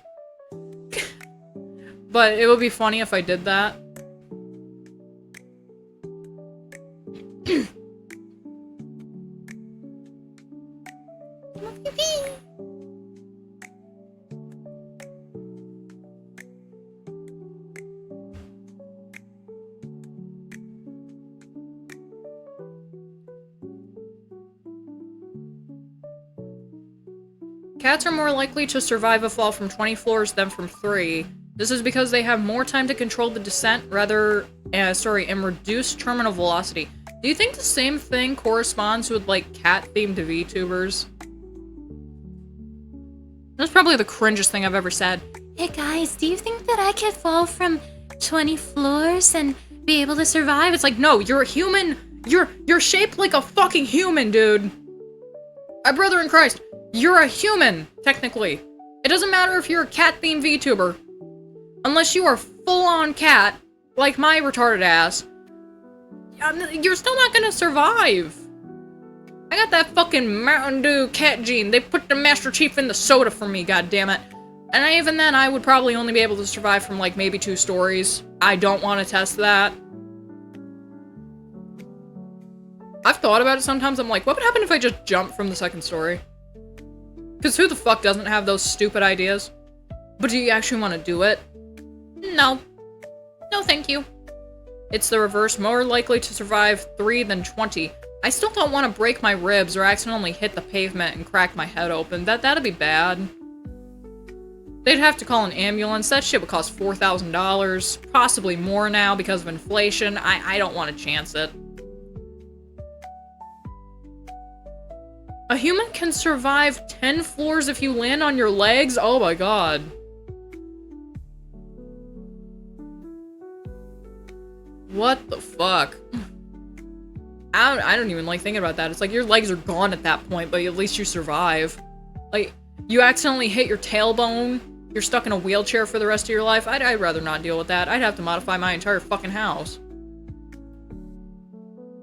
[SPEAKER 1] But it would be funny if I did that. Cats are more likely to survive a fall from 20 floors than from 3. This is because they have more time to control the descent and reduce terminal velocity. Do you think the same thing corresponds with, like, cat-themed VTubers? That's probably the cringest thing I've ever said.
[SPEAKER 2] Hey guys, do you think that I could fall from 20 floors and be able to survive?
[SPEAKER 1] It's like, no, you're a human. You're shaped like a fucking human, dude. My brother in Christ, you're a human, technically. It doesn't matter if you're a cat-themed VTuber. Unless you are full-on cat, like my retarded ass, you're still not gonna survive. I got that fucking Mountain Dew cat gene. They put the Master Chief in the soda for me, goddammit. And even then, I would probably only be able to survive from, like, maybe 2 stories. I don't want to test that. I've thought about it sometimes. I'm like, what would happen if I just jumped from the 2nd story? Because who the fuck doesn't have those stupid ideas? But do you actually want to do it? No. No, thank you. It's the reverse. More likely to survive 3 than 20. I still don't want to break my ribs or accidentally hit the pavement and crack my head open. That'd be bad. They'd have to call an ambulance. That shit would cost $4,000. Possibly more now because of inflation. I don't want to chance it. A human can survive 10 floors if you land on your legs? Oh my god. What the fuck? I don't even like thinking about that. It's like your legs are gone at that point, but at least you survive. Like, you accidentally hit your tailbone, you're stuck in a wheelchair for the rest of your life. I'd rather not deal with that. I'd have to modify my entire fucking house.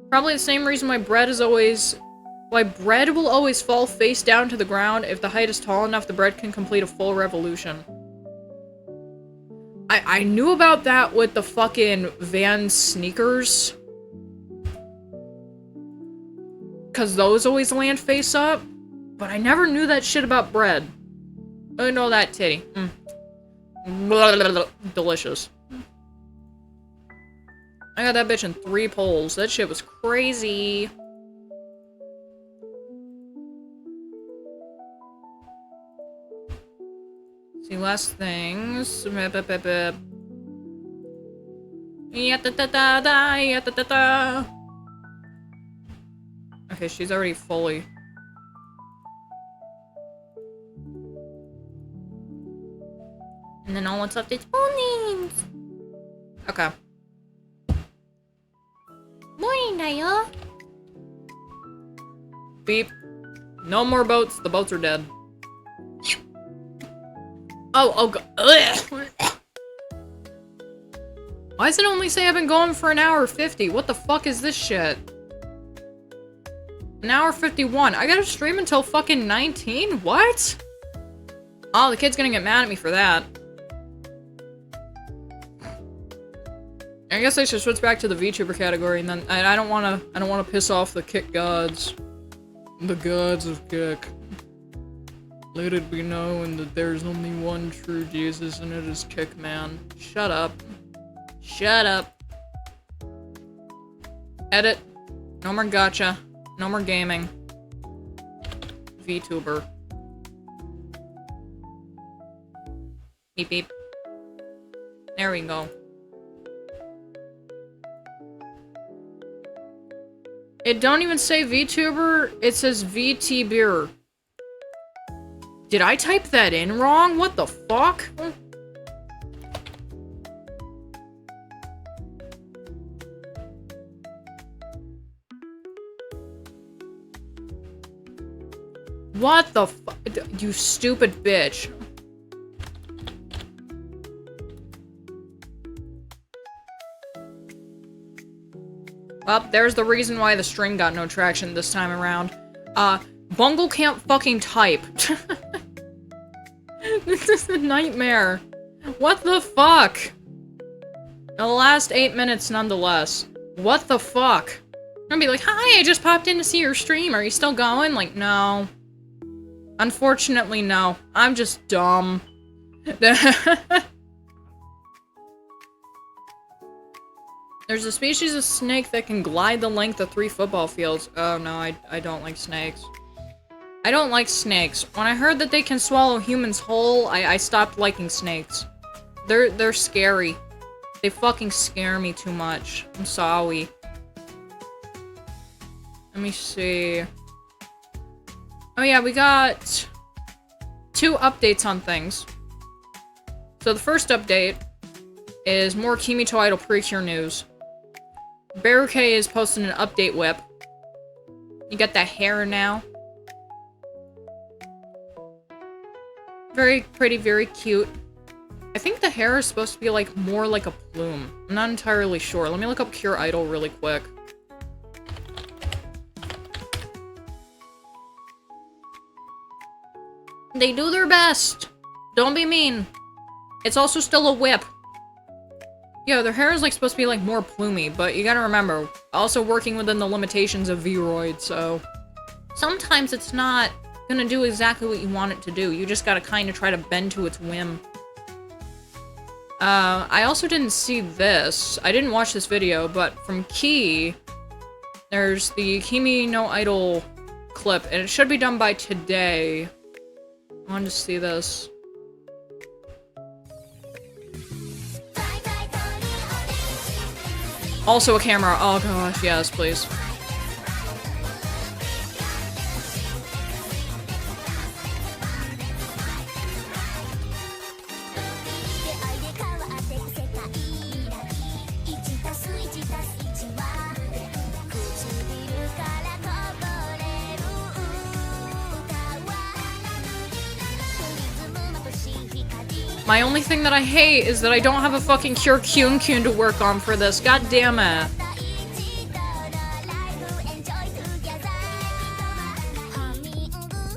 [SPEAKER 1] Probably the same reason why bread will always fall face down to the ground. If the height is tall enough, the bread can complete a full revolution. I knew about that with the fucking Van sneakers. Cause those always land face up. But I never knew that shit about bread. I know that titty. Blah, blah, blah. Delicious. I got that bitch in 3 polls. That shit was crazy. See, last things. Okay, she's already fully. And then all what's left is mornings. Okay.
[SPEAKER 2] Morning, Nayo.
[SPEAKER 1] Beep. No more boats. The boats are dead. Oh, god. Why does it only say I've been going for an hour 50? What the fuck is this shit? An hour 51. I gotta stream until fucking 19? What? Oh, the kid's gonna get mad at me for that. I guess I should switch back to the VTuber category, and then I don't wanna piss off the kick gods. The gods of kick. Let it be known that there's only one true Jesus, and it is Kick Man. Shut up. Shut up. Edit. No more gacha. No more gaming. VTuber. Beep beep. There we go. It don't even say VTuber, it says VTuber. Did I type that in wrong? What the fuck? What the fuck? You stupid bitch. Well, there's the reason why the string got no traction this time around. Bungle can't fucking type. This is a nightmare. What the fuck? The last 8 minutes nonetheless. What the fuck? I'm gonna be like, hi, I just popped in to see your stream. Are you still going? Like, no. Unfortunately, no. I'm just dumb. There's a species of snake that can glide the length of 3 football fields. Oh no, I don't like snakes. I don't like snakes. When I heard that they can swallow humans whole, I stopped liking snakes. They're scary. They fucking scare me too much. I'm sorry. Let me see. Oh yeah, we got 2 updates on things. So the first update is more Kimito Idol Precure news. Baruke is posting an update whip. You got that hair now. Very pretty, very cute. I think the hair is supposed to be like more like a plume. I'm not entirely sure. Let me look up Cure Idol really quick. They do their best. Don't be mean. It's also still a whip. Yeah, their hair is like supposed to be like more plumy, but you gotta remember, also working within the limitations of V-Roid, so sometimes it's not gonna do exactly what you want it to do. You just gotta kind of try to bend to its whim. I also didn't see this. I didn't watch this video, but from Key, there's the Kimi no Idol clip, and it should be done by today. I wanted to see this. Also a camera. Oh gosh, yes, please. My only thing that I hate is that I don't have a fucking Cure Kyun to work on for this. God damn it.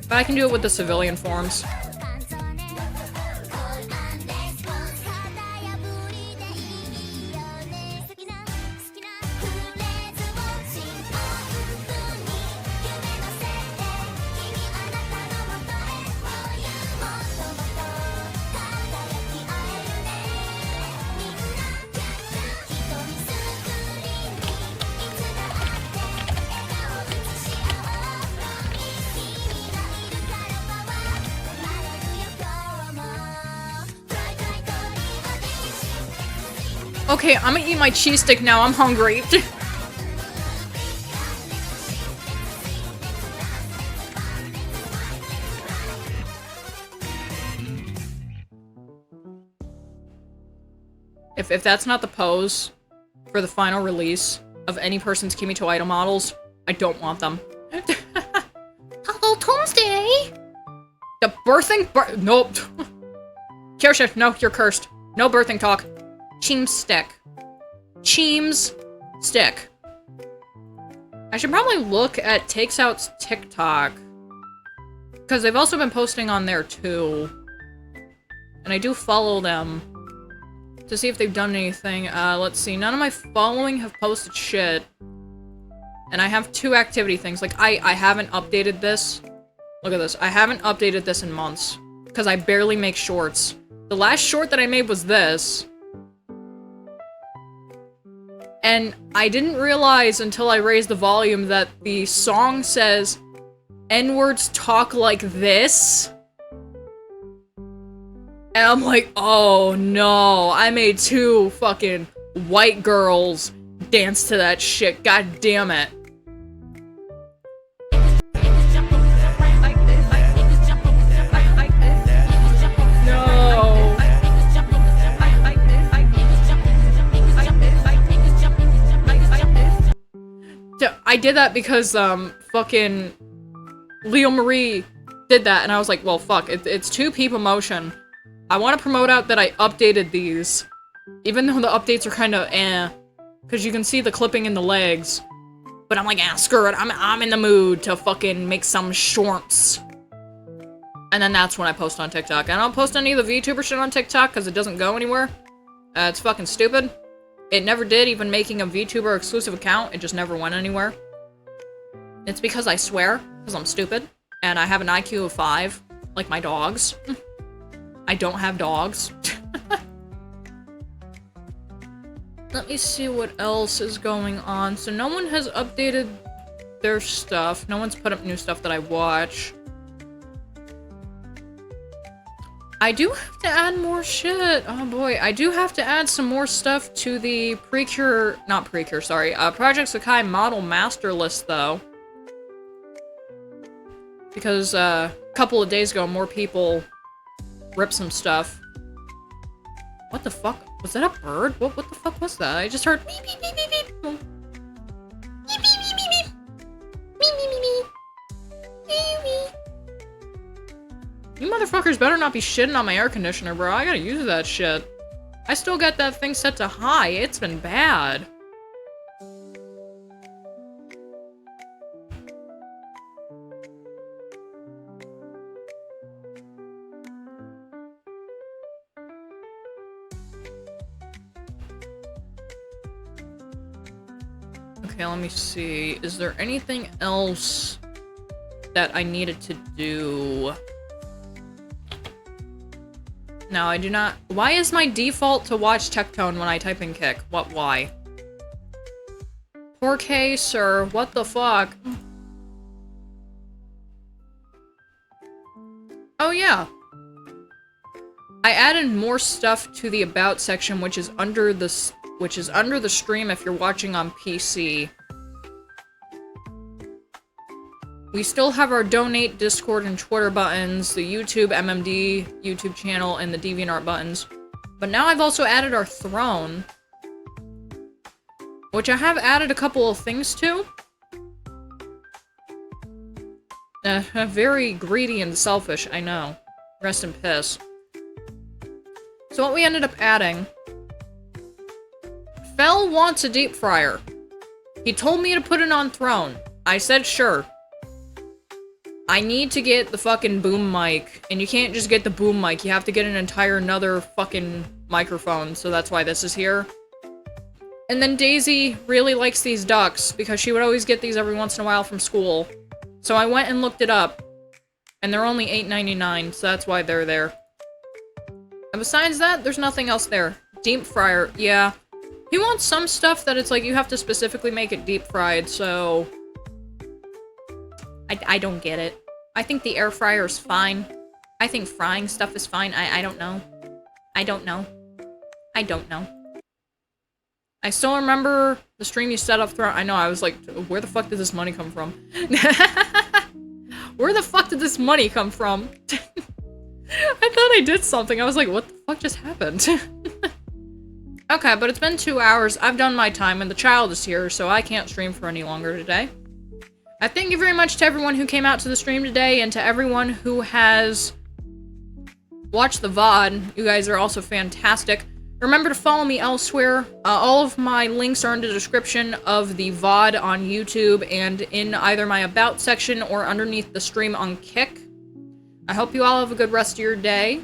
[SPEAKER 1] But I can do it with the civilian forms. Okay, I'm gonna eat my cheese stick now. I'm hungry. If that's not the pose for the final release of any person's Kimito Idol models, I don't want them.
[SPEAKER 2] Hello, Tuesday!
[SPEAKER 1] The birthing nope. Kirsha, no, you're cursed. No birthing talk. Cheem's stick. Cheem's stick. I should probably look at Takes Out's TikTok. Because they've also been posting on there too. And I do follow them. To see if they've done anything. Let's see. None of my following have posted shit. And I have 2 activity things. Like, I haven't updated this. Look at this. I haven't updated this in months. Because I barely make shorts. The last short that I made was this. And I didn't realize until I raised the volume that the song says, N-words talk like this. And I'm like, oh no, I made 2 fucking white girls dance to that shit. God damn it. No. I did that because, fucking Leo Marie did that, and I was like, well, fuck, it's 2 peep emotion. I want to promote out that I updated these, even though the updates are kind of because you can see the clipping in the legs. But I'm like, screw it, I'm in the mood to fucking make some shorts. And then that's when I post on TikTok. I don't post any of the VTuber shit on TikTok because it doesn't go anywhere. It's fucking stupid. It never did, even making a VTuber exclusive account, it just never went anywhere. It's because I swear, because I'm stupid, and I have an IQ of 5, like my dogs. I don't have dogs. Let me see what else is going on. So no one has updated their stuff. No one's put up new stuff that I watch. I do have to add more shit. Oh boy, I do have to add some more stuff to the Project Sakai model master list though. Because a couple of days ago, more people ripped some stuff. What the fuck? Was that a bird? What the fuck was that? I just heard beep beep beep beep beep. Beep beep beep beep beep. Beep beep beep beep. Beep beep. You motherfuckers better not be shitting on my air conditioner, bro. I gotta use that shit. I still got that thing set to high. It's been bad. Okay, let me see. Is there anything else that I needed to do? No, I do not. Why is my default to watch Tectone when I type in kick? Why? Poor case, sir. What the fuck? Oh, yeah. I added more stuff to the About section, which is under the stream if you're watching on PC. We still have our donate, Discord, and Twitter buttons, the YouTube MMD YouTube channel, and the DeviantArt buttons. But now I've also added our throne, which I have added a couple of things to. Very greedy and selfish, I know. Rest in piss. So what we ended up adding... Fel wants a deep fryer. He told me to put it on throne. I said sure. I need to get the fucking boom mic, and you can't just get the boom mic, you have to get an entire another fucking microphone, so that's why this is here. And then Daisy really likes these ducks, because she would always get these every once in a while from school. So I went and looked it up, and they're only $8.99, so that's why they're there. And besides that, there's nothing else there. Deep fryer, yeah. He wants some stuff that it's like you have to specifically make it deep fried, so... I don't get it. I think the air fryer is fine. I think frying stuff is fine. I don't know. I don't know. I don't know. I still remember the stream you set up throughout. I know, I was like, where the fuck did this money come from? Where the fuck did this money come from? I thought I did something. I was like, what the fuck just happened? Okay, but it's been 2 hours. I've done my time, and the child is here, so I can't stream for any longer today. I thank you very much to everyone who came out to the stream today, and to everyone who has watched the VOD. You guys are also fantastic. Remember to follow me elsewhere. All of my links are in the description of the VOD on YouTube, and in either my About section or underneath the stream on Kick. I hope you all have a good rest of your day.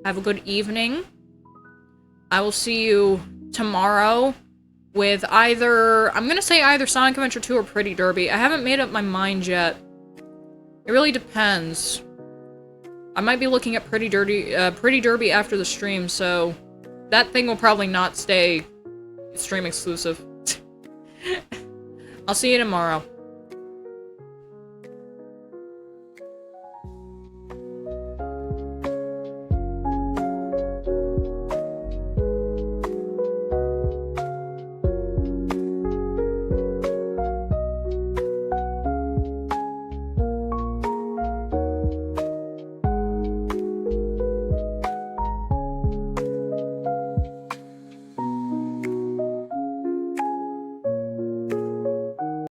[SPEAKER 1] Have a good evening. I will see you tomorrow with either, I'm gonna say either Sonic Adventure 2 or Pretty Derby. I haven't made up my mind yet. It really depends. I might be looking at Pretty Derby after the stream, so that thing will probably not stay stream exclusive. I'll see you tomorrow.